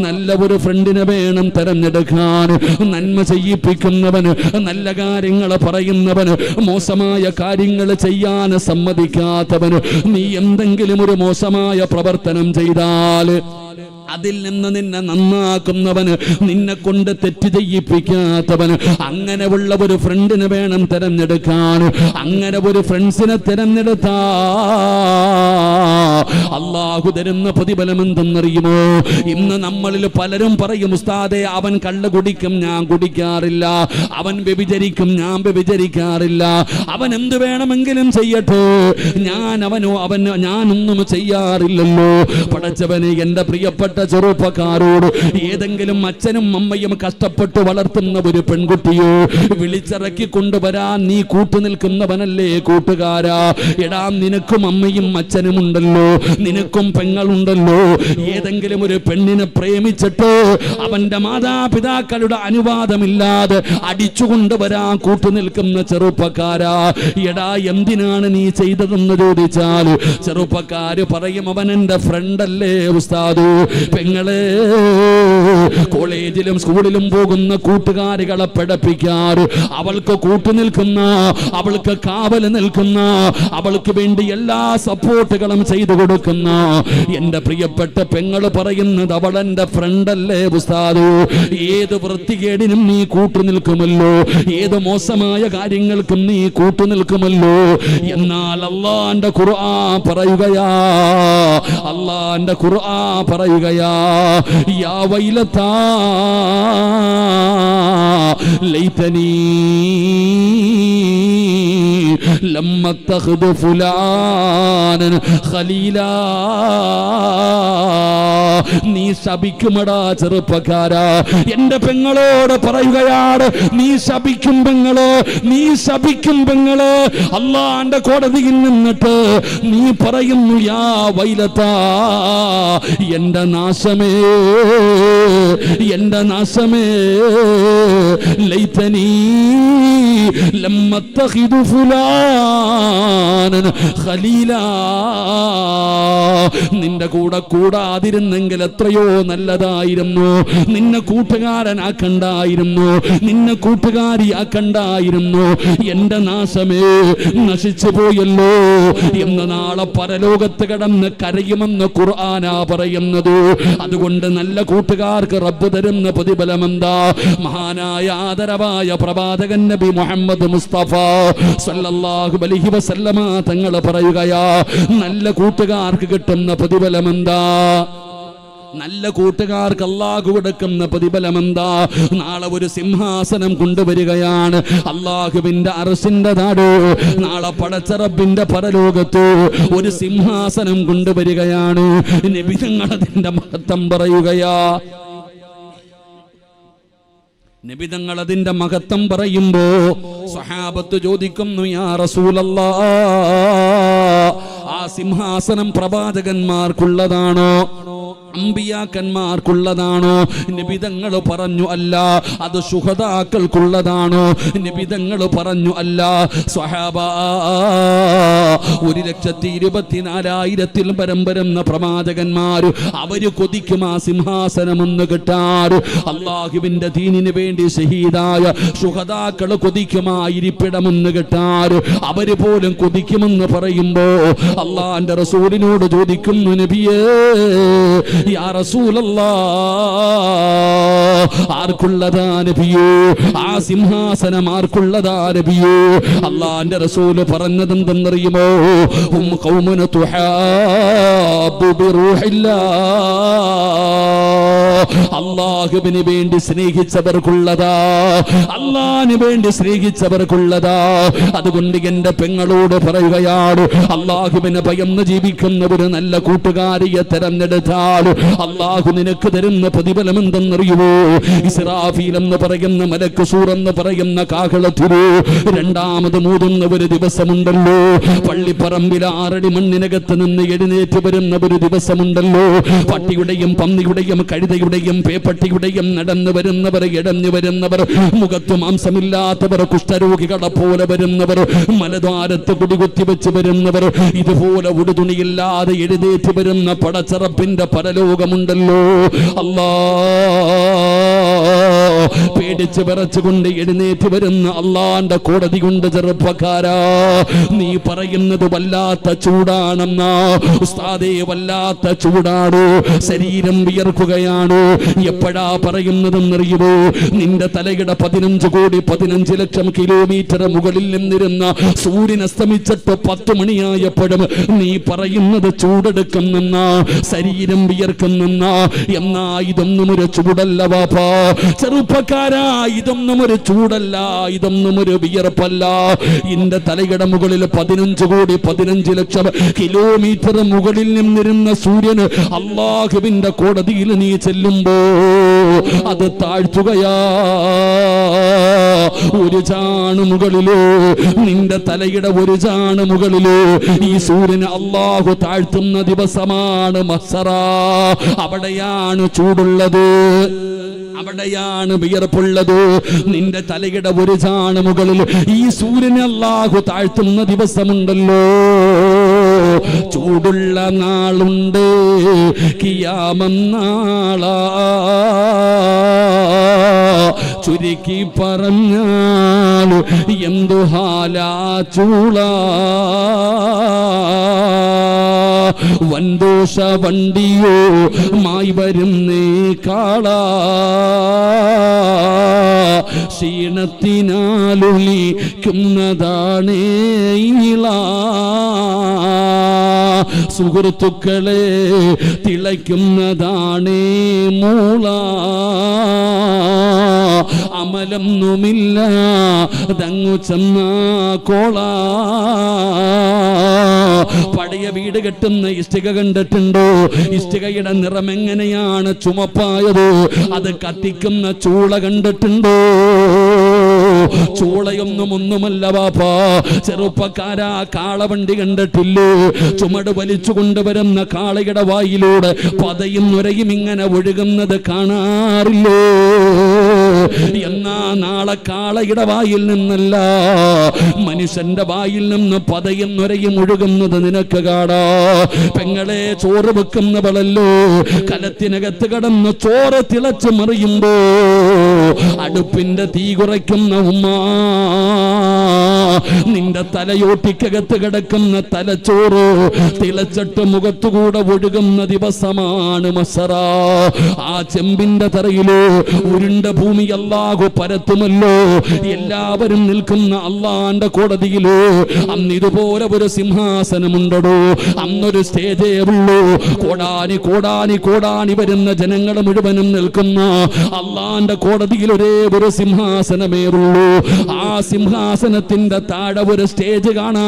നല്ല ഒരു ഫ്രണ്ടിനെ വേണം തെരഞ്ഞെടുക്കാൻ. നന്മ ചെയ്യിപ്പിക്കുന്നവന്, നല്ല കാര്യങ്ങൾ പറയുന്നവന്, മോശമായ കാര്യങ്ങൾ ചെയ്യാൻ സമ്മതിക്കാത്തവന്. നീ എന്തെങ്കിലും ഒരു മോശമായ പ്രവർത്തനം ചെയ്താൽ അതിൽ നിന്ന് നിന്നെ നന്നാക്കുന്നവന്, നിന്നെ കൊണ്ട് തെറ്റ് ചെയ്യിപ്പിക്കാത്തവന്, അങ്ങനെയുള്ള ഒരു ഫ്രണ്ടിനെ വേണം തെരഞ്ഞെടുക്കാൻ. അങ്ങനെ ഒരു ഫ്രണ്ട്സിനെ തെരഞ്ഞെടുത്താ അള്ളാഹു തരുന്ന പ്രതിഫലം എന്തെന്നറിയുമോ? ഇന്ന് നമ്മളിൽ പലരും പറയും, ഉസ്താദേ അവൻ കള്ള് കുടിക്കും, ഞാൻ കുടിക്കാറില്ല. അവൻ വ്യഭിചരിക്കും, ഞാൻ വ്യഭിചരിക്കാറില്ല. അവൻ എന്ത് വേണമെങ്കിലും ചെയ്യട്ടെ, ഞാനൊന്നും ചെയ്യാറില്ലല്ലോ. പടച്ചവനെ, എന്റെ പ്രിയപ്പെട്ട ചെറുപ്പക്കാരോട്, ഏതെങ്കിലും അച്ഛനും അമ്മയും കഷ്ടപ്പെട്ട് വളർത്തുന്ന ഒരു പെൺകുട്ടിയോ വിളിച്ചിറക്കി കൊണ്ടുവരാൻ നീ കൂട്ടുനിൽക്കുന്നവനല്ലേ കൂട്ടുകാരാ? എടാ, നിനക്കും അമ്മയും അച്ഛനും ഉണ്ടല്ലോ, നിനക്കും പെങ്ങളുണ്ടല്ലോ. ഏതെങ്കിലും ഒരു പെണ്ണിനെ പ്രേമിച്ചിട്ട് അവന്റെ മാതാപിതാക്കളുടെ അനുവാദമില്ലാതെ അടിച്ചുകൊണ്ടുവരാൻ കൂട്ടുനിൽക്കുന്ന ചെറുപ്പക്കാരാ, എടാ എന്തിനാണ് നീ ചെയ്തതെന്ന് ചോദിച്ചാൽ ചെറുപ്പക്കാര് പറയും, അവൻ എന്റെ ഫ്രണ്ടല്ലേ ഉസ്താദ്. പെങ്ങളെ, കോളേജിലും സ്കൂളിലും പോകുന്ന കൂട്ടുകാരികളെ പഠിപ്പിക്കാറ്, അവൾക്ക് കൂട്ടുനിൽക്കുന്ന, അവൾക്ക് കാവൽ നിൽക്കുന്ന, അവൾക്ക് വേണ്ടി എല്ലാ സപ്പോർട്ടുകളും ചെയ്തു കൊടുക്കുന്ന എന്റെ പ്രിയപ്പെട്ട പെങ്ങള് പറയുന്നത്, അവൾ എന്റെ ഫ്രണ്ടല്ലേ ഉസ്താദ്. ഏത് വൃത്തികേടിനും നീ കൂട്ടുനിൽക്കുമല്ലോ, ഏത് മോശമായ കാര്യങ്ങൾക്കും നീ കൂട്ടുനിൽക്കുമല്ലോ. എന്നാൽ അല്ലാഹുവിന്റെ ഖുർആൻ പറയുകയാ, അല്ലാഹുവിന്റെ ഖുർആൻ പറയുകയാ, യാ വൈലതാ ലൈതനി ലമ്മ തഖദു ഫുലാനൻ ഖലീലാ. നീ ശപിക്കുമടാ ചെറുപ്പക്കാരാ. എന്റെ പെങ്ങളോട് പറയുകയാണ്, നീ ശപിക്കും പെങ്ങള്, നീ ശപിക്കും പെങ്ങള്. അല്ലാഹുവിന്റെ കോടതിയിൽ നിന്നിട്ട് നീ പറയുന്നു, യാ വൈലതാ, എന്റെ നാശമേ, എന്റെ നാശമേ, ലൈതനി ലമ്മ തഖിദു ഫുലാനൻ ഖലീലാ. നിന്റെ കൂടെ കൂടാതിരുന്നെങ്കിൽ എത്രയോ നല്ലതായിരുന്നു. നിന്നെ കൂട്ടുകാരനാക്കണ്ടായിരുന്നു, നിന്നെ കൂട്ടുകാരിയാക്കണ്ടായിരുന്നു. എന്റെ നാശമേ, നശിച്ചു പോയല്ലോ എന്ന് നാളെ പരലോകത്ത് കിടന്ന് കരയുമെന്ന് ഖുർആനാ പറയുന്നത്. അതുകൊണ്ട് നല്ല കൂട്ടുകാർക്ക് റബ്ബ് തരുന്ന പ്രതിഫലം എന്താ? മഹാനായ ആദരവായ പ്രവാചകൻ നബി മുഹമ്മദ് മുസ്തഫ സല്ലല്ലാഹു അലൈഹി വസല്ലമ തങ്ങൾ പറയുകയാ, നല്ല കൂട്ടുകാർക്ക് കിട്ടുന്ന പ്രതിഫലം എന്താ? നല്ല കൂട്ടുകാർക്ക് അല്ലാഹു കൊടുക്കുന്ന പ്രതിഫലം എന്താ? നാളെ ഒരു സിംഹാസനം കൊണ്ടുവരികയാണ്, അല്ലാഹുവിന്റെ അർശിന്റെ നാട്. നാളെ പടച്ച റബ്ബിന്റെ പരലോകത്ത് ഒരു സിംഹാസനം കൊണ്ടുവരികയാണ്. നബി തങ്ങൾ അതിന്റെ മഹത്വം പറയുകയാ. നബി തങ്ങൾ അതിന്റെ മഹത്വം പറയുമ്പോ സ്വഹാബത്ത് ചോദിക്കുന്നു, യാ റസൂലല്ലാഹ്, ആ സിംഹാസനം പ്രവാചകന്മാർക്കുള്ളതാണോ, അമ്പിയാക്കന്മാർക്കുള്ളതാണോ? നബി തങ്ങൾ പറഞ്ഞു, അല്ല. അത് ശുഹദാക്കൾക്കുള്ളതാണോ? നബി തങ്ങൾ പറഞ്ഞു, അല്ല. സ്വഹാബാ, 1,24,000 പരം വരുന്ന പ്രവാചകന്മാർ, അവര് കൊതിക്കും ആ സിംഹാസനമെന്ന് കിട്ടാറ്. അള്ളാഹുവിന്റെ ദീനിന് വേണ്ടി ഷഹീദായ ശുഹദാക്കൾ കൊതിക്കും ആ ഇരിപ്പിടമെന്ന് കിട്ടാറ്. അവര് പോലും കൊതിക്കുമെന്ന് പറയുമ്പോ അള്ളാന്റെ റസൂലിനോട് ചോദിക്കുന്നു, നബിയേ, യാ റസൂലല്ലാഹ്, ആർക്കുള്ളതാ നബിയേ? ആ സിംഹാസനം ആർക്കുള്ളതാ നബിയേ? അല്ലാഹുവിന്റെ റസൂല് പറഞ്ഞത് എന്തെന്നറിയുമോ? ഹും ഖൗമുൻ തുഹാബ്ബു ബിറൂഹില്ലാഹ്, അല്ലാഹുവിന് വേണ്ടി സ്നേഹിച്ചവർക്കുള്ളതാ, അല്ലാഹുവിന് വേണ്ടി സ്നേഹിച്ചവർക്കുള്ളതാ. അതുകൊണ്ട് എന്റെ പെങ്ങളോട് പറയുകയാണ്, അല്ലാഹുവിനെ ഭയന്ന് ജീവിക്കുന്ന ഒരു നല്ല കൂട്ടുകാരിയെ തെരഞ്ഞെടുത്താൽ അല്ലാഹു നിനക്ക് തരുന്ന പ്രതിഫലം എന്തെന്നറിയുമോ? ഇസ്രാഫീൽ എന്ന് പറയുന്ന മലക്ക് സൂർ എന്ന് പറയുന്ന കാഹളത്തില് രണ്ടാമത് മൂതുന്ന ഒരു ദിവസമുണ്ടല്ലോ. പള്ളിപ്പറമ്പിൽ 6 അടി മണ്ണിനകത്ത് നിന്ന് എഴുന്നേറ്റ് വരുന്ന ഒരു ദിവസമുണ്ടല്ലോ. പട്ടിയുടെയും പന്നിയുടെയും കഴുതയുടെയും പേപ്പട്ടിയുടെയും നടന്നു വരുന്നവർ, ഇടഞ്ഞു വരുന്നവർ, മുഖത്ത് മാംസമില്ലാത്തവർ, കുഷ്ഠരോഗികളെ പോലെ വരുന്നവർ, മലദ്വാരത്ത് കുടികുത്തി വെച്ച് വരുന്നവർ, ഇതുപോലെ ഉടുതുണിയില്ലാതെ എഴുന്നേറ്റ് വരുന്ന പടച്ചറപ്പിന്റെ പരലോകമുണ്ടല്ലോ. അല്ലാഹ്, പേടിച്ച് വിറച്ചുകൊണ്ട് എഴുന്നേറ്റ് വരുന്ന അള്ളാന്റെ കോടതി കൊണ്ട് ചെറുപ്പക്കാരാ, നീ പറയുന്നത് വല്ലാത്ത ചൂടാണെന്നാ ഉസ്താദേ, വല്ലാത്ത ചൂടാണ്, ശരീരം വിയർക്കുകയാണ്. എപ്പോഴാ പറയുന്നതെന്നറിയുമോ? നിന്റെ തലയുടെ 15 ലക്ഷം കിലോമീറ്റർ മുകളിൽ നിന്നിരുന്ന സൂര്യൻ അസ്തമിച്ചിട്ട് 10 മണിയായപ്പോഴും നീ പറയുന്നത് ചൂടെടുക്കുന്നെന്ന, ശരീരം വിയർക്കുന്നെന്ന. എന്നാ ഇതൊന്നും ഒരു ചൂടല്ല വാപ്പാ, ചെറുപ്പക്കാരാ, ഇതൊന്നും ഒരു ചൂടല്ല, ഇതൊന്നും ഒരു വിയർപ്പല്ല. എന്റെ തലയുടെ മുകളിൽ 15 ലക്ഷം കിലോമീറ്റർ മുകളിൽ നിന്നിരുന്ന സൂര്യന് അല്ലാഹുവിന്റെ കോടതിയിൽ നീ ചെല്ലുമ്പോ അത് താഴ്ത്തുകയാ. ഒരു ചാണ് മുകളിലോ, നിന്റെ തലയുടെ ഒരു ചാണ് മുകളിലോ ഈ സൂര്യന് അല്ലാഹു താഴ്ത്തുന്ന ദിവസമാണ് മഹ്ശറ. അവിടെയാണ് ചൂടുള്ളത്, അവിടെയാണ് വിയർപ്പുള്ളത്. നിന്റെ തലയുടെ ഒരു ചാണ് മുകളിൽ ഈ സൂര്യനെ അല്ലാഹു താഴ്ത്തുന്ന ദിവസമുണ്ടല്ലോ, ചൂടുള്ള നാളുണ്ട്, കിയാമം നാളാ. ചുരുക്കി പറഞ്ഞാൽ എന്തു ഹാലാ ചൂള, വൻദോഷ വണ്ടിയോ മായി വരുന്നേ കാള, ക്ഷീണത്തിനാലുളിക്കുന്നതാണേ ഇള. സുഹൃത്തുക്കളെ തിളയ്ക്കുന്നതാണേ മൂള, അമലൊന്നുമില്ല തങ്ങു ചെന്ന കോള. പഴയ വീട് കെട്ടുന്ന ഇഷ്ടിക കണ്ടിട്ടുണ്ടോ? ഇഷ്ടികയുടെ നിറം എങ്ങനെയാണ് ചുമപ്പായത്? അത് കത്തിക്കുന്ന ചൂള കണ്ടിട്ടുണ്ടോ? ചൂളയൊന്നും ഒന്നുമല്ല വാപ്പാ. ചെറുപ്പക്കാരാ, കാളവണ്ടി കണ്ടിട്ടില്ലേ? ചുമട് വലിച്ചു കൊണ്ടുവരുന്ന കാളയുടെ വായിലൂടെ പതയും നുരയും ഇങ്ങനെ ഒഴുകുന്നത് കാണാറില്ലേ? എന്നാ നാളെ കാളയുടെ വായിൽ നിന്നല്ല, മനുഷ്യന്റെ വായിൽ നിന്ന് പതയും നുരയും ഒഴുകുന്നത് നിനക്ക് കാണാ. പെങ്ങളെ, ചോറ് വെക്കുന്നവളല്ലോ, കലത്തിനകത്ത് കടന്ന് ചോറ് തിളച്ചു മറിയുമ്പോ അടുപ്പിന്റെ തീ കുറയ്ക്കുന്ന ഉമ്മ, നിന്റെ തലയോട്ടിക്കകത്ത് കിടക്കുന്ന തലച്ചോറ് തിളച്ചിട്ട് മുഖത്തുകൂടെ ഒഴുകുന്ന ദിവസമാണ് മഹ്ശറ. ആ ചെമ്പിന്റെ തറയിലോ ഉരുണ്ട ഭൂമി അല്ലാഹു പരത്തുമല്ലോ. എല്ലാവരും നിൽക്കുന്ന അള്ളാന്റെ കോടതിയിലോ അന്ന് ഇതുപോലെ ഒരു സിംഹാസനമുണ്ടോ? അന്നൊരു സ്റ്റേജേ ഉള്ളൂ. കോടാനി കോടാനി കോടാനി വരുന്ന ജനങ്ങൾ മുഴുവനും നിൽക്കുന്ന അള്ളാന്റെ കോടതിയിൽ ഒരേ ഒരു സിംഹാസനമേ ഉള്ളൂ. ആ സിംഹാസനത്തിന്റെ താഴെ ഒരു സ്റ്റേജ് കാണാ.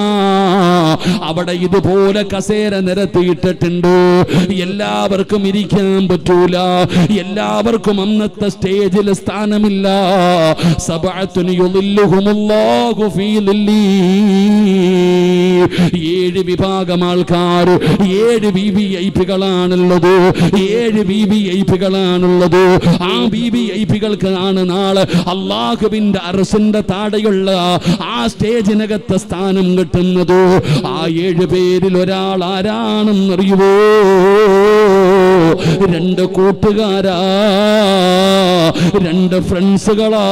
അവിടെ ഇതുപോലെ കസേര നിരത്തിയിട്ടിട്ടുണ്ട്. എല്ലാവർക്കും ഇരിക്കാൻ പറ്റൂല, എല്ലാവർക്കും അന്നത്തെ സ്റ്റേജിൽ സ്ഥാനമില്ല. സബഅത്തുൻ യുളില്ലുഹുമുല്ലാഹു ഫീ ളില്ലി. 7 വിഭാഗം ആൾക്കാർ, 7 വിവിഐപികളാണുള്ളത്. 7 വിവിഐപികളാണുള്ളത്. ആ വിവിഐപികൾക്ക് ആണ് നാളെ അല്ലാഹുവിന്റെ അർശിന്റെ താഴെയുള്ള ആ സ്റ്റേജിനകത്ത് സ്ഥാനം കിട്ടുന്നത്. ആ 7 പേരിൽ ഒരാൾ ആരാണെന്നറിയുവോ? 2 കൂട്ടുകാരാ, 2 ഫ്രണ്ട്സുകളാ.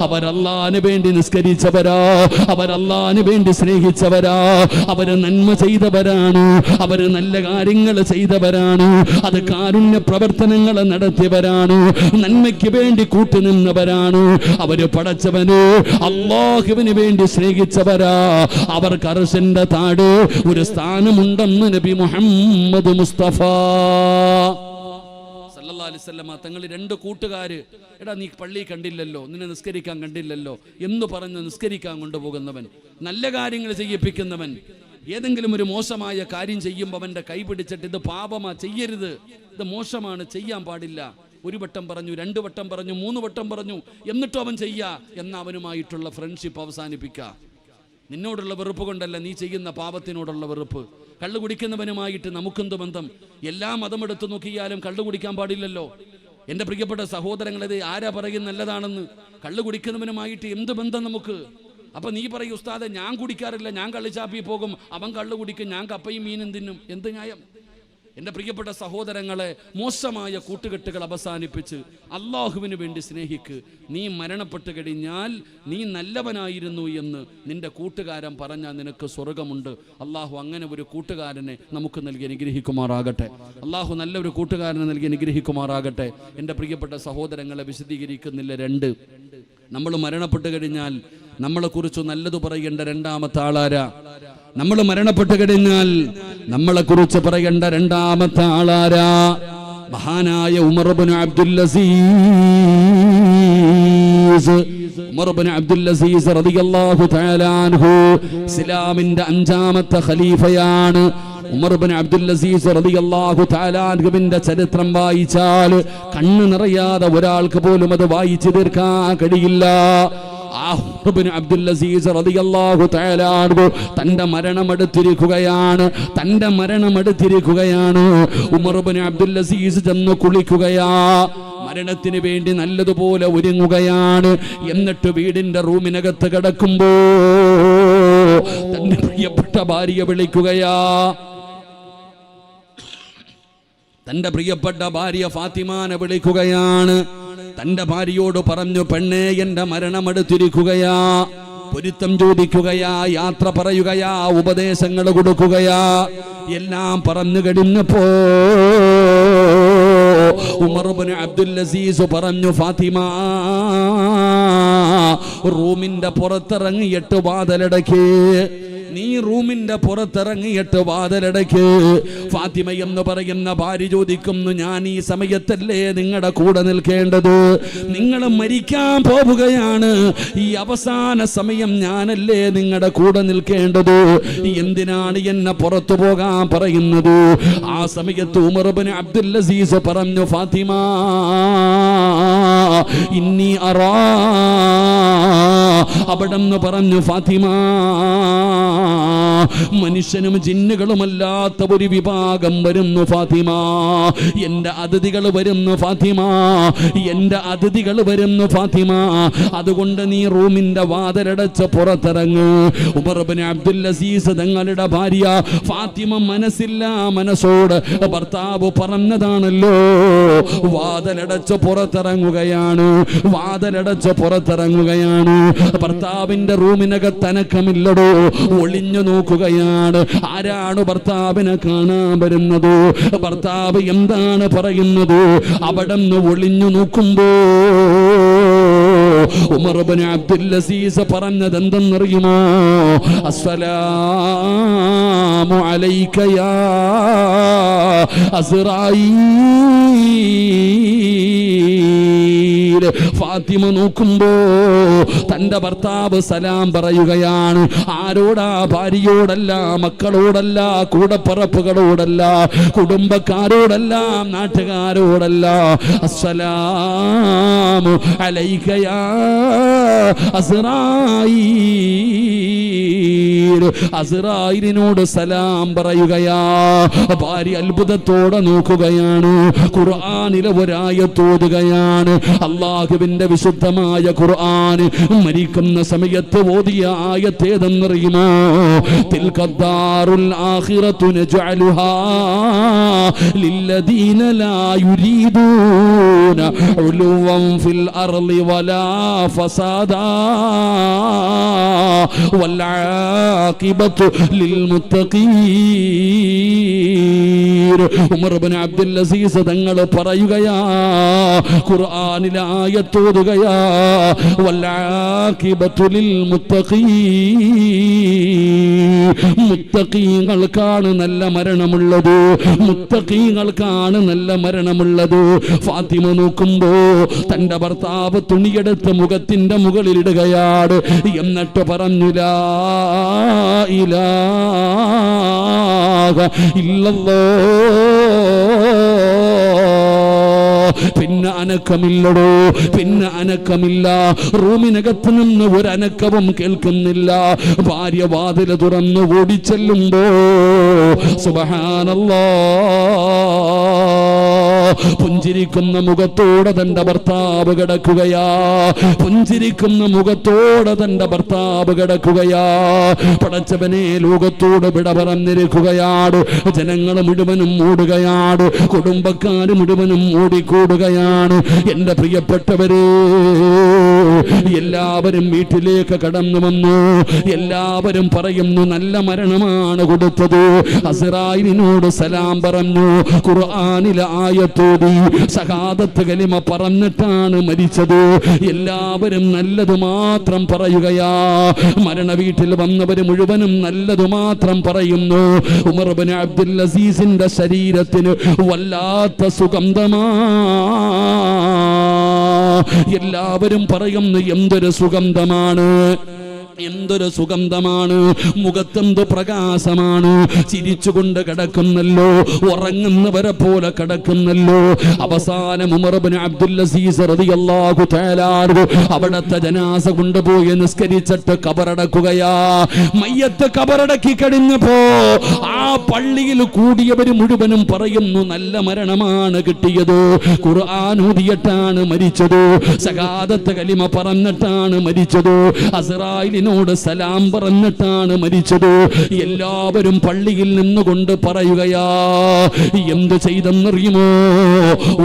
അവരല്ലാഹുവിന് വേണ്ടി നിസ്കരിച്ചവരാ, അവരല്ലാഹുവിന് വേണ്ടി സ്നേഹിച്ചവരാ, അവര് നന്മ ചെയ്തവരാണ്, അവര് നല്ല കാര്യങ്ങൾ ചെയ്തവരാണ്, അത് കാരുണ്യ പ്രവർത്തനങ്ങൾ നടത്തിയവരാണ്, നന്മയ്ക്ക് വേണ്ടി കൂട്ടുനിന്നവരാണ്. അവര് പടച്ചവന് അല്ലാഹുവിന് വേണ്ടി സ്നേഹിച്ചവരാ. അവർക്ക് അർശിന്റെ താഴെ ഒരു സ്ഥാനമുണ്ടെന്ന് നബി മുഹമ്മദ് മുസ്തഫ സല്ലല്ലാഹു അലൈഹി വസല്ലം തങ്ങൾ 2 കൂട്ടുകാര്, എടാ നീ പള്ളി കണ്ടില്ലല്ലോ, നിന്നെ നിസ്കരിക്കാൻ കണ്ടില്ലല്ലോ എന്ന് പറഞ്ഞ് നിസ്കരിക്കാൻ കൊണ്ടുപോകുന്നവൻ, നല്ല കാര്യങ്ങൾ ചെയ്യിപ്പിക്കുന്നവൻ, ഏതെങ്കിലും ഒരു മോശമായ കാര്യം ചെയ്യുമ്പോൾ അവന്റെ കൈ പിടിച്ചിട്ട് ഇത് പാപമാ, ചെയ്യരുത്, ഇത് മോശമാണ്, ചെയ്യാൻ പാടില്ല, 1 വട്ടം പറഞ്ഞു, 2 വട്ടം പറഞ്ഞു, 3 വട്ടം പറഞ്ഞു, എന്നിട്ടും അവൻ ചെയ്യാ എന്ന അവനുമായിട്ടുള്ള ഫ്രണ്ട്ഷിപ്പ് അവസാനിപ്പിക്കുക. നിന്നോടുള്ള വെറുപ്പ് കൊണ്ടല്ല, നീ ചെയ്യുന്ന പാപത്തിനോടുള്ള വെറുപ്പ്. കള്ളു കുടിക്കുന്നവനുമായിട്ട് നമുക്കെന്ത് ബന്ധം? എല്ലാ മതമെടുത്ത് നോക്കിയാലും കള്ളു കുടിക്കാൻ പാടില്ലല്ലോ. എൻ്റെ പ്രിയപ്പെട്ട സഹോദരങ്ങളത് ആരാ പറയും നല്ലതാണെന്ന്? കള്ളു കുടിക്കുന്നവനുമായിട്ട് എന്ത് ബന്ധം നമുക്ക്? അപ്പൊ നീ പറയും, ഉസ്താദെ ഞാൻ കുടിക്കാറില്ല, ഞാൻ കള്ളിച്ചാപ്പി പോകും, അവൻ കള്ളു കുടിക്കും, ഞാൻ കപ്പയും മീനും തിന്നും. എന്ത് ന്യായം? എൻ്റെ പ്രിയപ്പെട്ട സഹോദരങ്ങളെ, മോശമായ കൂട്ടുകെട്ടുകൾ അവസാനിപ്പിച്ച് അള്ളാഹുവിന് വേണ്ടി സ്നേഹിക്ക്. നീ മരണപ്പെട്ട് കഴിഞ്ഞാൽ നീ നല്ലവനായിരുന്നു എന്ന് നിന്റെ കൂട്ടുകാരൻ പറഞ്ഞാൽ നിനക്ക് സ്വർഗമുണ്ട്. അള്ളാഹു അങ്ങനെ ഒരു കൂട്ടുകാരനെ നമുക്ക് നൽകി അനുഗ്രഹിക്കുമാറാകട്ടെ. അള്ളാഹു നല്ലൊരു കൂട്ടുകാരനെ നൽകി അനുഗ്രഹിക്കുമാറാകട്ടെ. എൻ്റെ പ്രിയപ്പെട്ട സഹോദരങ്ങളെ, വിശദീകരിക്കുന്നില്ല. 2, നമ്മൾ മരണപ്പെട്ട് കഴിഞ്ഞാൽ നമ്മളെക്കുറിച്ച് നല്ലത് പറയേണ്ട രണ്ടാമത്തെ ആളാരാ? നമ്മൾ മരണപ്പെട്ട് കഴിഞ്ഞാൽ നമ്മളെക്കുറിച്ച് പറയേണ്ട രണ്ടാമത്തെ ആളാരാ? മഹാനായ ഉമർ ഇബ്നു അബ്ദുൽ അസീസ്. ഉമർ ഇബ്നു അബ്ദുൽ അസീസ് റളിയല്ലാഹു തആല അൻഹു ഇസ്ലാമിന്റെ 5ാമത്തെ ഖലീഫയാണ്. ഉമർ ഇബ്നു അബ്ദുൽ അസീസ് റളിയല്ലാഹു തആല അൻഹുവിന്റെ ചരിത്രം വായിച്ചാൽ കണ്ണ് നിറയാതെ ഒരാൾക്ക് പോലും അത് വായിച്ചു തീർക്കാൻ കഴിയില്ല. അബ്ദുൽ അസീസ് റളിയല്ലാഹു തആല അൻഹു തന്റെ മരണമടുത്തിരിക്കുകയാണ്. ഉമർ ഇബ്നു അബ്ദുൽ അസീസ് ചെന്ന് കുളിക്കുകയാ. മരണത്തിന് വേണ്ടി നല്ലതുപോലെ ഒരുങ്ങുകയാണ്. എന്നിട്ട് വീടിന്റെ റൂമിനകത്ത് കിടക്കുമ്പോ തന്റെ പ്രിയപ്പെട്ട ഭാര്യയെ വിളിക്കുകയാ. തന്റെ പ്രിയപ്പെട്ട ഭാര്യ ഫാത്തിമാനെ വിളിക്കുകയാണ്. തന്റെ ഭാര്യയോട് പറഞ്ഞു, പെണ്ണേ, എന്റെ മരണമെടുത്തിരിക്കുകയാ. പൊരുത്തം ചോദിക്കുകയാ, യാത്ര പറയുകയാ, ഉപദേശങ്ങൾ കൊടുക്കുകയാ. എല്ലാം പറഞ്ഞു കഴിഞ്ഞപ്പോ ഉമർ ഇബ്നു അബ്ദുൽ അസീസ് പറഞ്ഞു, ഫാത്തിമ, റൂമിന്റെ പുറത്തിറങ്ങിയിട്ട് വാതിലടയ്ക്ക്. നീ റൂമിന്റെ പുറത്തിറങ്ങിയിട്ട് വാതിലടയ്ക്ക്. ഫാത്തിമ എന്ന് പറയുന്ന ഭാര്യ ചോദിക്കുന്നു, ഞാൻ ഈ സമയത്തല്ലേ നിങ്ങളുടെ കൂടെ നിൽക്കേണ്ടത്? നിങ്ങൾ മരിക്കാൻ പോവുകയാണ്. ഈ അവസാന സമയം ഞാനല്ലേ നിങ്ങളുടെ കൂടെ നിൽക്കേണ്ടത്? എന്തിനാണ് എന്നെ പുറത്തു പോകാൻ പറയുന്നത്? ആ സമയത്ത് ഉമർ ഇബ്നു അബ്ദുൽ അസീസ് പറഞ്ഞു, ഫാത്തിമ, ഇന്നി അറാ. അവിടെന്ന് പറഞ്ഞു, ഫാത്തിമ, മനുഷ്യനും ജിന്നുകളുമല്ലാത്ത ഒരു വിഭാഗം വരുന്നു ഫാത്തിമ. എന്റെ അതിഥികൾ വരുന്നു ഫാത്തിമ, എന്റെ അതിഥികൾ വരുന്നു ഫാത്തിമ. അതുകൊണ്ട് നീ റൂമിന്റെ വാതിലടച്ച് പുറത്തിറങ്ങ്. ഉമർ ഇബ്നു അബ്ദുൽ അസീസ് തങ്ങളുടെ ഭാര്യ ഫാത്തിമ മനസ്സോട് ഭർത്താവ് പറഞ്ഞതാണല്ലോ, വാതിലടച്ച് പുറത്തിറങ്ങുകയാണ്. ഭർത്താവിന്റെ റൂമിനകത്ത് അനക്കമില്ലടോ. ഒളിഞ്ഞു നോക്കുകയാണ്. ആരാണ് ഭർത്താവിനെ കാണാൻ വരുന്നത്? ഭർത്താവ് എന്താണ് പറയുന്നത്? അവിടെ നിന്ന് ഒളിഞ്ഞു നോക്കുമ്പോ ഉമർ ഇബ്നു അബ്ദുൽ അസീസ് പറഞ്ഞത് എന്തെന്നറിയുമോ? അസ്സലാമു അലൈക യാ അസ്റായീൽ. ഫാത്തിമ നോക്കുമ്പോ തന്റെ ഭർത്താവ് സലാം പറയുകയാണ്. ആരോടാ? ഭാര്യയോടല്ല, മക്കളോടല്ല, കൂടപ്പറപ്പുകളോടല്ല, കുടുംബക്കാരോടല്ല, നാട്ടുകാരോടല്ല. അസ്സലാമു അലൈക യാ അസ്റായീൽ. അസ്റായീലിനോട് സലാം പറയുകയാ. ഭാര്യ അത്ഭുതത്തോടെ നോക്കുകയാണ്. ഖുർആനിലെ ഒരായത്ത് ഓതുകയാണ്. അല്ലാഹുവിന്റെ വിശുദ്ധമായ ഖുർആൻ മരിക്കുന്ന സമയത്ത് ഓതിയ ആയത്ത് ഏതെന്നറിയുമോ? തിൽകദ്ദാറുൽ ആഖിറതു നജഅലുഹാ ലില്ലദീന ലാ യുരീദൂന ഉലുവൻ ഫിൽ അർളി വലാ ഫസാദാ വൽ ആഖിബതു ലിൽ മുത്തഖീൻ. ഉമർ ഇബ്നു അബ്ദുൽ അസീസ് തങ്ങൾ പറയുകയാ, ഖുർആനിലെ ആയത്ത് ഓതുകയാ, വൽ ആഖിബതു ലിൽ മുത്തഖീൻ. മുത്തഖീങ്ങൾക്കാണ് നല്ല മരണമുള്ളത്. മുത്തഖീങ്ങൾക്കാണ് നല്ല മരണമുള്ളത്. ഫാത്തിമ നോക്കുമ്പോ തന്റെ ഭർത്താവ് തുണിയെടുത്ത് മുഖത്തിന്റെ മുകളിലിടുകയാണ്. എന്നിട്ട് പറഞ്ഞു, ലാ ഇലാഹ ഇല്ലല്ലാഹ്. പിന്നെ അനക്കമില്ലടോ, പിന്നെ അനക്കമില്ല. റൂമിനകത്ത് നിന്ന് ഒരു അനക്കവും കേൾക്കുന്നില്ല. ഭാര്യ വാതിൽ തുറന്നു ഓടിച്ചെല്ലുമ്പോ സുബ്ഹാനല്ലാഹ്, പുഞ്ചിരിക്കുന്ന മുഖത്തോടെ തന്റെ ഭർത്താവ് കിടക്കുകയാ. പുഞ്ചിരിക്കുന്ന മുഖത്തോടെ തന്റെ ഭർത്താവ് കിടക്കുകയാ. പടച്ചവനെ, ലോകത്തോട് വിട പറഞ്ഞിരിക്കുകയാണ്. ജനങ്ങൾ മുഴുവനും മൂടുകയാണ്. കുടുംബക്കാർ മുഴുവനും മൂടിക്കൂടുകയാണ്. എന്റെ പ്രിയപ്പെട്ടവരെ, എല്ലാവരും വീട്ടിലേക്ക് കടന്നു വന്നു. എല്ലാവരും പറയുന്നു നല്ല മരണമാണ് കൊടുത്തത്. അസ്റായിലിനോട് സലാം പറഞ്ഞു. ഖുർആനിലെ ആയത്തോടി ശഹാദത്ത് കലിമ പറഞ്ഞിട്ടാണ് മരിച്ചത്. എല്ലാവരും നല്ലത് മാത്രം പറയുകയാ. മരണ വീട്ടിൽ വന്നവർ മുഴുവനും നല്ലത് മാത്രം പറയുന്നു. ഉമർ ഇബ്നു അബ്ദുൽ അസീസിന്റെ ശരീരത്തിന് വല്ലാത്ത സുഗന്ധമാ. എല്ലാവരും പറയുന്നു എന്തൊരു സുഗന്ധമാണ്, എന്തൊരു സുഗന്ധമാണ്, മുഖത്തെന്ത് പ്രകാശമാണ്. ചിരിച്ചുകൊണ്ട് കിടക്കുന്നല്ലോ, ഉറങ്ങുന്നവരെ പോലെ കിടക്കുന്നല്ലോ. അവസാനം ഉമർ ഇബ്നു അബ്ദുൽ അസീസ് റളിയല്ലാഹു തആല അവിടത്തെ ജനാസ കൊണ്ടുപോയി നിസ്കരിച്ചിട്ട് കബറടക്കുകയാ. മയ്യത്ത് കബറടക്കി കഴിഞ്ഞപ്പോ ആ പള്ളിയിൽ കൂടിയവർ മുഴുവനും പറയുന്നു നല്ല മരണമാണ് കിട്ടിയത്. ഖുർആൻ ഓതിയിട്ടാണ് മരിച്ചത്. ശഹാദത്ത് കലിമ പറഞ്ഞിട്ടാണ് മരിച്ചത്. അസ്റായിലിനോട് സലാം പറഞ്ഞിട്ടാണ് മരിച്ചത്. എല്ലാവരും പള്ളിയിൽ നിന്നുകൊണ്ട് പറയുകയാ. എന്ത് ചെയ്തെന്നറിയുമോ?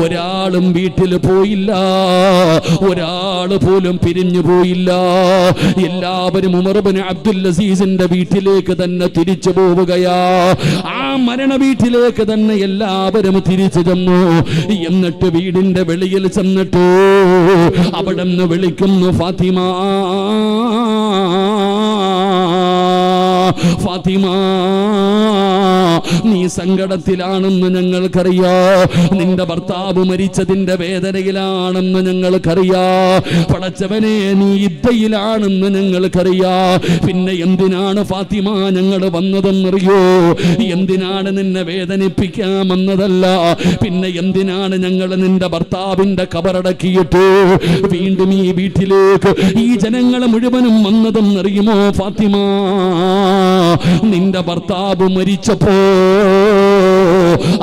ഒരാളും വീട്ടിൽ പോയില്ല, ഒരാൾ പോലും പിരിഞ്ഞു പോയില്ല. എല്ലാവരും ഉമർ ഇബ്നു അബ്ദുൽ അസീസിന്റെ വീട്ടിലേക്ക് തന്നെ തിരിച്ചു പോവുകയാ. ആ മരണ വീട്ടിലേക്ക് തന്നെ എല്ലാവരും തിരിച്ചു ചെന്നു. എന്നിട്ട് വീടിന്റെ വെളിയിൽ ചെന്നിട്ട് അവിടെ നിന്ന് വിളിക്കുന്നു, ഫാത്തിമ, ഫാത്തിമ, നീ സങ്കടത്തിലാണെന്ന് ഞങ്ങൾക്കറിയാ. നിന്റെ ഭർത്താവ് മരിച്ചതിന്റെ വേദനയിലാണെന്ന് ഞങ്ങൾക്കറിയാ. പടച്ചവനെ, നീ ഇദ്ദയിലാണെന്ന് ഞങ്ങൾക്കറിയാ. പിന്നെ എന്തിനാണ് ഫാത്തിമ ഞങ്ങൾ വന്നതെന്നറിയോ? എന്തിനാണ് നിന്നെ വേദനിപ്പിക്കാൻ വന്നതല്ല. പിന്നെ എന്തിനാണ് ഞങ്ങൾ നിന്റെ ഭർത്താവിന്റെ കബറടക്കിയിട്ട് വീണ്ടും ഈ വീട്ടിലേക്ക് ഈ ജനങ്ങൾ മുഴുവനും വന്നതെന്നറിയുമോ ഫാത്തിമ? നിന്റെ ഭർത്താവ് മരിച്ചപ്പോ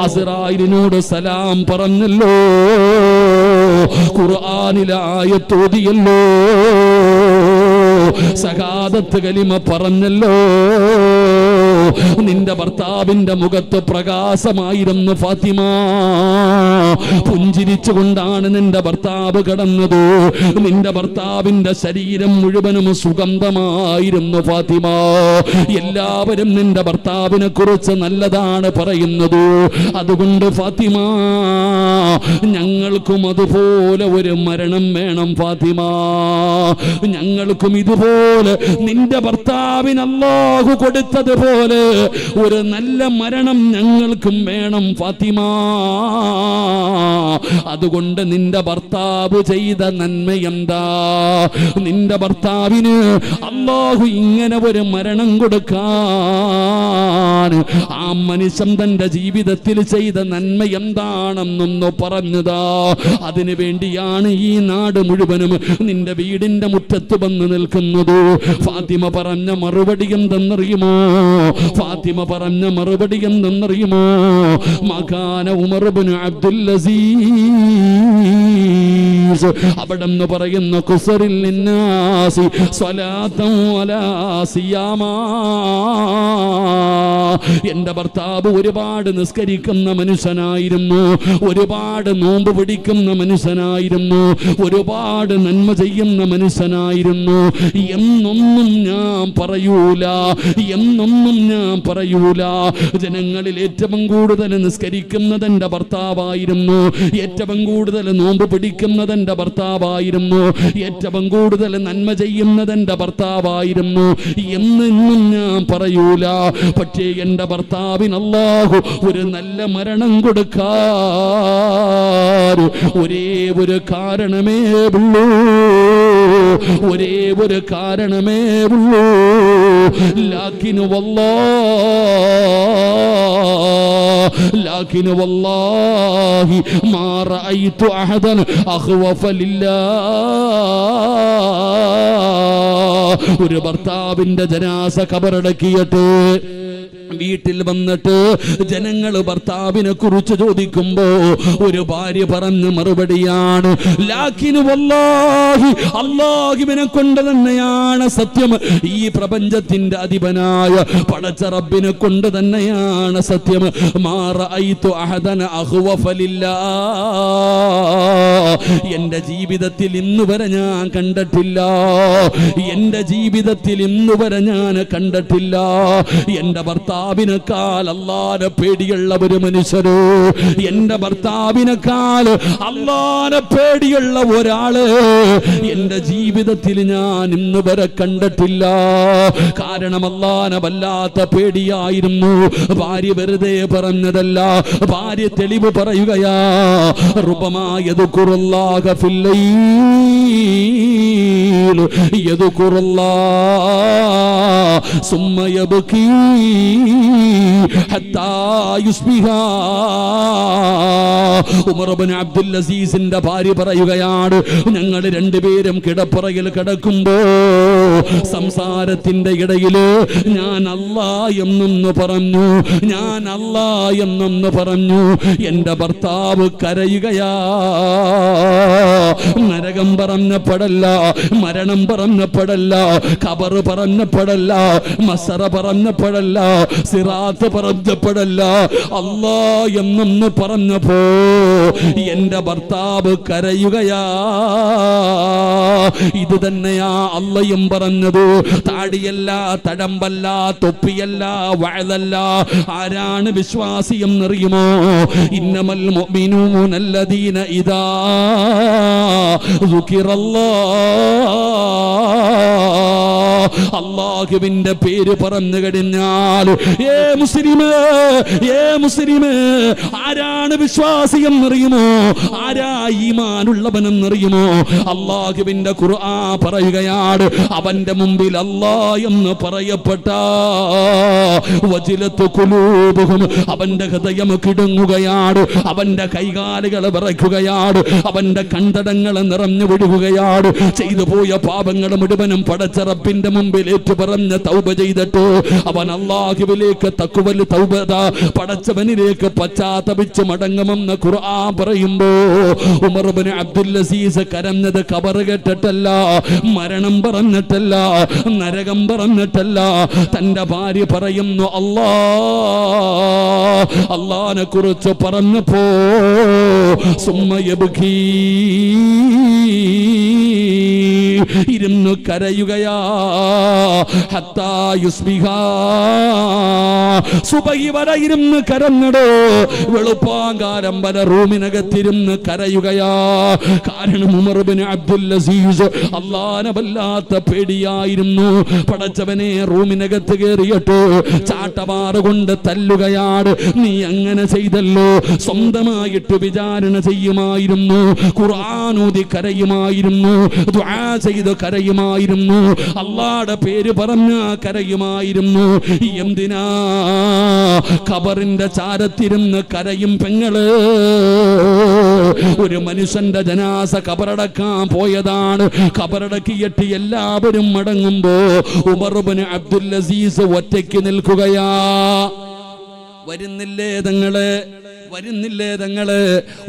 അസ്റായിലിനോട് സലാം പറഞ്ഞല്ലോ, ഖുർആനിലെ ആയത്തോതിയല്ലോ, ശഹാദത്ത് കലിമ പറഞ്ഞല്ലോ. നിന്റെ ഭർത്താവിന്റെ മുഖത്ത് പ്രകാശമായിരുന്നു ഫാത്തിമ. പുഞ്ചിരിച്ചുകൊണ്ടാണ് നിന്റെ ഭർത്താവ് കടന്നത്. നിന്റെ ഭർത്താവിന്റെ ശരീരം മുഴുവനും സുഗന്ധമായിരുന്നു ഫാത്തിമ. എല്ലാവരും നിന്റെ ഭർത്താവിനെ കുറിച്ച് നല്ലതാണ് പറയുന്നത്. അതുകൊണ്ട് ഫാത്തിമ, ഞങ്ങൾക്കും അതുപോലെ ഒരു മരണം വേണം ഫാത്തിമ. ഞങ്ങൾക്കും ഇതുപോലെ നിന്റെ ഭർത്താവിന് അല്ലാഹു കൊടുത്തതുപോലെ ഒരു നല്ല മരണം ഞങ്ങൾക്കും വേണം ഫാത്തിമ. അതുകൊണ്ട് നിന്റെ ഭർത്താവ് ചെയ്ത നന്മ എന്താ? നിന്റെ ഭർത്താവിന് അല്ലാഹു ഇങ്ങനെ ഒരു മരണം കൊടുക്കാൻ ആ മനുഷ്യൻ തന്റെ ജീവിതത്തിൽ ചെയ്ത നന്മ എന്താണെന്നൊന്ന് പറഞ്ഞതാ. അതിനു വേണ്ടിയാണ് ഈ നാട് മുഴുവനും നിന്റെ വീടിന്റെ മുറ്റത്ത് വന്ന് നിൽക്കുന്നത്. ഫാത്തിമ പറഞ്ഞ മറുപടി എന്തെന്നറിയുമോ? ഫാത്തിമ പറഞ്ഞ മറുപടി എന്തെന്നറിയുമോ? മകാന ഉമർ ഇബ്നു അബ്ദുൽ അസീസ് അവിടെന്ന് പറയുന്ന ഖുസറിൽ നിന്നാസി സ്വലാത്തൻ വലാ സിയാമാ. എന്റെ ഭർത്താവ് ഒരുപാട് നിസ്കരിക്കുന്ന മനുഷ്യനായിരുന്നു, ഒരുപാട് നോമ്പ് പിടിക്കുന്ന മനുഷ്യനായിരുന്നു, ഒരുപാട് നന്മ ചെയ്യുന്ന മനുഷ്യനായിരുന്നു. എന്നൊന്നും ഞാൻ പറയൂല, എന്നൊന്നും ഞാൻ പറയൂല. ജനങ്ങളിൽ ഏറ്റവും കൂടുതൽ നിസ്കരിക്കുന്നത് എന്റെ ഭർത്താവായിരുന്നു, ഏറ്റവും കൂടുതൽ നോമ്പ് പിടിക്കുന്നത് എന്റെ ഭർത്താവായിരുന്നു, ഏറ്റവും കൂടുതൽ നന്മ ചെയ്യുന്നത് എന്റെ ഭർത്താവായിരുന്നു എന്നെന്നും ഞാൻ പറയൂല. പക്ഷേ എന്റെ ഭർത്താവിന് അല്ലാഹു ഒരു നല്ല മരണം കൊടുക്കാൻ ഒരേ ഒരു കാരണമേ ഉള്ളൂ, ഒരേ ഒരു കാരണമേ ഉള്ളൂ. ലാകിൻ വല്ലാഹി മാ റഅയ്തു അഹദൻ അഖ്വഫ ലില്ലാഹ്. ഒരു ഭർത്താവിന്റെ ജനാസ ഖബറടക്കിയിട്ട് വീട്ടിൽ വന്നിട്ട് ജനങ്ങൾ ഭർത്താവിനെ കുറിച്ച് ചോദിക്കുമ്പോ ഒരു ഭാര്യ പറഞ്ഞ മറുപടിയാണ്, ലാക്കിന് വല്ലാഹി, അല്ലാഹുവിനെ കൊണ്ട് തന്നെയാണ് സത്യം, ഈ പ്രപഞ്ചത്തിന്റെ അധിപനായ പടച്ച റബ്ബിനെ കൊണ്ട് തന്നെയാണ് സത്യം, മാ റഅയ്തു അഹദന അഖ്വഫ ലില്ലാഹ്, എന്റെ ജീവിതത്തിൽ ഇന്ന് വരെ ഞാൻ കണ്ടിട്ടില്ല, എന്റെ ജീവിതത്തിൽ ഇന്ന് വരെ ഞാൻ കണ്ടിട്ടില്ല എന്റെ ഭർത്താവിനേക്കാൾ അല്ലാഹുവിനെ പേടിയുള്ള ഒരു മനുഷ്യരോ, എന്റെ ഭർത്താവിനേക്കാൾ അല്ലാഹുവിനെ പേടിയുള്ള ഒരാള് എന്റെ ജീവിതത്തിൽ ഞാൻ ഇന്ന് വരെ കണ്ടിട്ടില്ല. കാരണം അല്ലാഹുവിനെ വല്ലാത്ത പേടിയായിരുന്നു. ഭാര്യ വെറുതെ പറഞ്ഞതല്ല, ഭാര്യ തെളിവ് പറയുകയാ. റുബമാ യദ്കുറുല്ലാഹ ഫിൽ ലൈൽ യദ്കുറുല്ലാഹ സുമ്മ യബ്കി ഹത്താ യുസ്ബിഹ. ഉമർ ഇബ്നു അബ്ദുൽ അസീസിന്റെ ഭാര്യ പറയുകയാണ്, ഞങ്ങൾ രണ്ടുപേരും കിടപ്പറയിൽ കിടക്കുമ്പോ സംസാരത്തിന്റെ ഇടയില് ഞാൻ അല്ലാഹ് എന്നൊന്ന് പറഞ്ഞു, ഞാൻ അല്ലാഹ് എന്നൊന്ന് പറഞ്ഞു. എന്റെ ഭർത്താവ് കരയുകയാ. നരകം പറഞ്ഞപ്പെടല്ല, മരണം പറഞ്ഞപ്പെടല്ല, ഖബർ പറഞ്ഞപ്പെടല്ല, മസറ പറഞ്ഞപ്പെടല്ല, സിറാത്ത് പറഞ്ഞപ്പെടല്ല, അല്ലാഹ് എന്നൊന്ന് പറഞ്ഞപ്പോ എന്റെ ഭർത്താവ് കരയുകയാ. ഇത് തന്നെയാ അള്ളയും പറഞ്ഞത്. താടിയല്ല, തടമ്പല്ല, തൊപ്പിയല്ല, വഅദല്ല. ആരാണ് വിശ്വാസി എന്നറിയുമോ? ഇന്നമൽ മുഅ്മിനൂന അല്ലദീന ഇദാ ദുകിറല്ലാഹ്, അല്ലാഹുവിന്റെ പേര് പറഞ്ഞു കഴിഞ്ഞാൽ ഏ മുസ്ലിമേ ആരാണ് വിശ്വാസി എന്നറിയുമോ? ആരാ ഈമാനുള്ളവനെന്നറിയുമോ? അല്ലാഹുവിന്റെ ഖുർആൻ പറയുകയാണ്, അവന്റെ മുമ്പിൽ അല്ലാഹ് എന്ന് പറയപ്പെട്ട വജിലത്തു ഖുലൂബുഹും, അവന്റെ ഹൃദയം കിടുങ്ങുകയാണ്, അവന്റെ കൈകാലുകൾ വിറയ്ക്കുകയാണ്, അവന്റെ കണ്ടടങ്ങൾ നിറഞ്ഞു വിടുകയാണ്. ചെയ്തു പോയ പാപങ്ങൾ മുഴുവനും പടച്ച റബ്ബിന്റെ മുമ്പിൽ ഏറ്റുപറഞ്ഞ് തൗബ ചെയ്തിട്ട് അവൻ അല്ലാഹുവിലേക്ക് തഖ്വൽ തൗബ പടച്ചവനിലേക്ക് പശ്ചാത്തപിച്ച് മടങ്ങുമെന്ന് ഖുർആൻ പറയുമ്പോ ഉമർ ഇബ്നു അബ്ദുൽ അസീസ് കരഞ്ഞത് ഖബർ കേട്ടിട്ടല്ല, മരണം പറഞ്ഞിട്ടല്ല, നരകം പറഞ്ഞിട്ടല്ല. തന്റെ ഭാര്യ പറയുന്നു, അല്ലാഹുവിനെ കുറിച്ച് പറഞ്ഞപ്പോ സുമ്മ യബ്കി, ഇരുന്ന് കരയുകയാ. ഹത്താ യുസ്ബിഹ, സുബഹി വരെ ഇരുന്ന് കരഞ്ഞടോ. വെളുപ്പാങ്കാലം വരെ റൂമിനകത്തിരുന്ന് കരയുകയാ. കാരണം ഉമർ ഇബ്നു അബ്ദുൽ അസീസ് അല്ലാഹുവിനെ വല്ലാത്ത പേടിയായിരുന്നു. പടച്ചവനെ റൂമിനകത്ത് കയറിയിട്ട് ചാട്ടവാറ് കൊണ്ട് തല്ലുകയാണ്. നീ അങ്ങനെ ചെയ്തല്ലോ. സ്വന്തമായിട്ട് വിചാരണ ചെയ്യുമായിരുന്നു, ഖുർആൻ ഓതി കരയുമായിരുന്നു, ദുആ ചെയ്ത് കരയുമായിരുന്നു, അല്ലാഹുവിന്റെ പേര് പറഞ്ഞ കരയുമായിരുന്നു. എന്തിനാ ഖബറിന്റെ ചാരത്തിരുന്ന് കരയും പെങ്ങള്? ഒരു മനുഷ്യന്റെ ജനാസ ഖബറടക്കാൻ പോയതാണ്. ഖബറടക്കിയിട്ട് എല്ലാവരും മടങ്ങുമ്പോ ഉമർ ഇബ്നു അബ്ദുൽ അസീസ് ഒറ്റയ്ക്ക് നിൽക്കുകയാ. വരുന്നില്ലേ തങ്ങള്?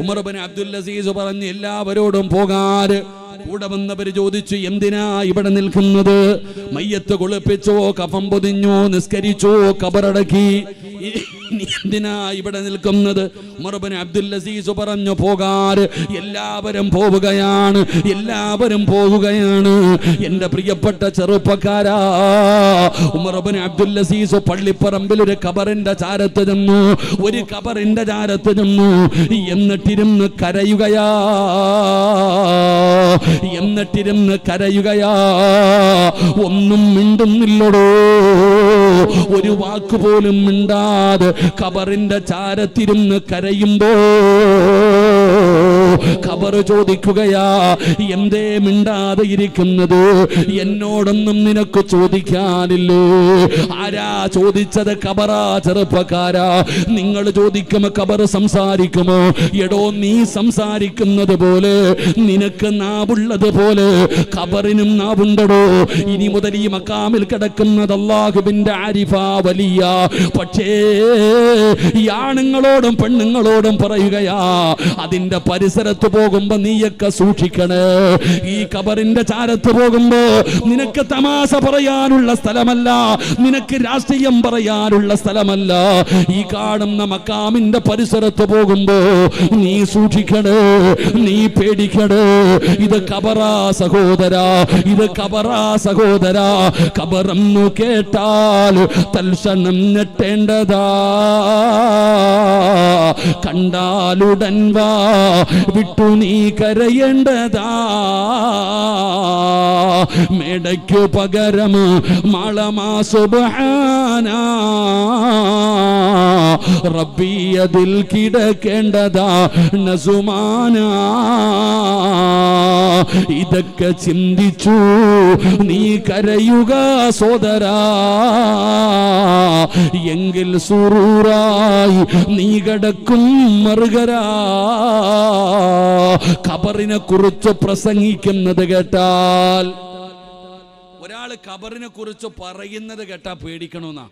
ഉമർ ഇബ്നു അബ്ദുൽ അസീസ് പറഞ്ഞു എല്ലാവരോടും പോകാൻ. കൂടെ വന്നവര് ചോദിച്ചു, എന്തിനാ ഇവിടെ നിൽക്കുന്നത്? മയ്യത്ത് കുളിപ്പിച്ചോ, കഫം പൊതിഞ്ഞോ, നിസ്കരിച്ചോ, ഖബറടക്കി, എന്തിനാ ഇവിടെ നിൽക്കുന്നത്? ഉമർ ഇബ്നു അബ്ദുൽ അസീസ് പറഞ്ഞു, പോകാൻ. എല്ലാവരും പോവുകയാണ്. എന്റെ പ്രിയപ്പെട്ട ചെറുപ്പക്കാരാ, ഉമർ ഇബ്നു അബ്ദുൽ അസീസ് പള്ളിപ്പറമ്പിൽ ഒരു ഖബറിന്റെ ചാരത്ത് ചെന്നു. എന്നിട്ടിരുന്ന് കരയുകയാ. ഒന്നും മിണ്ടുന്നില്ലടോ, ഒരു വാക്കുപോലും മിണ്ടാതെ ഖബറിന്റെ ചാരത്തിരുന്ന് കരയുമ്പോ ഖബർ ചോദിക്കുകയാ, എന്തേ മിണ്ടാതെ ഇരിക്കുന്നത്? എന്നോടൊന്നും നിനക്ക് ചോദിക്കാനില്ലേ? ആരാ ചോദിച്ചത്? ഖബറാ. ചെറുപ്പക്കാരാ, നിങ്ങൾ ചോദിക്കുമോ ഖബർ സംസാരിക്കുമോ? എടോ, നീ സംസാരിക്കുന്നത് പോലെ നിനക്ക് നാവ് നാവുള്ളതുപോലെ ഖബറിനും നാവുണ്ടടോ. ഇനി മുതൽ ഈ മക്കാമിൽ കിടക്കുന്നത് അല്ലാഹുവിന്റെ ആരിഫ വലിയ. പക്ഷേ ഈ ആണുങ്ങളോടും പെണ്ണുങ്ങളോടും പറയുകയാ, അതിന്റെ പരിസരത്ത് പോകുമ്പോ നീയൊക്കെ സൂക്ഷിക്കണേ. ഈ ഖബറിന്റെ ചാരത്ത് പോകുമ്പോ നിനക്ക് തമാശ പറയാനുള്ള സ്ഥലമല്ല, നിനക്ക് രാഷ്ട്രീയം പറയാനുള്ള സ്ഥലമല്ല. ഈ കാണുന്ന മക്കാമിന്റെ പരിസരത്ത് പോകുമ്പോ നീ സൂക്ഷിക്കണേ, നീ പേടിക്കണേ. ഇത് ഖബറാ സഹോദരാ, ഇത് ഖബറാ സഹോദരാ. ഖബറെന്നു കേട്ടാൽ തൽക്ഷണം ഞെട്ടേണ്ടതാ, കണ്ടാലുടൻ വാ വിട്ടു നീ കരയേണ്ടതാ. മേടയ്ക്കു പകരം മാളമാ സുബ്ഹാനാ, റബ്ബി അതിൽ കിടക്കേണ്ടതാ നസുമാനാ. ഇതൊക്കെ ചിന്തിച്ചു നീ കരയുക സോദരാ, എങ്കിൽ സുറൂറായി നീ കിടക്കും മറുകരാ. ഖബറിനെ കുറിച്ച് പ്രസംഗിക്കുന്നത് കേട്ടാൽ, ഒരാൾ ഖബറിനെ കുറിച്ച് പറയുന്നത് കേട്ടാ പേടിക്കണമെന്നാ.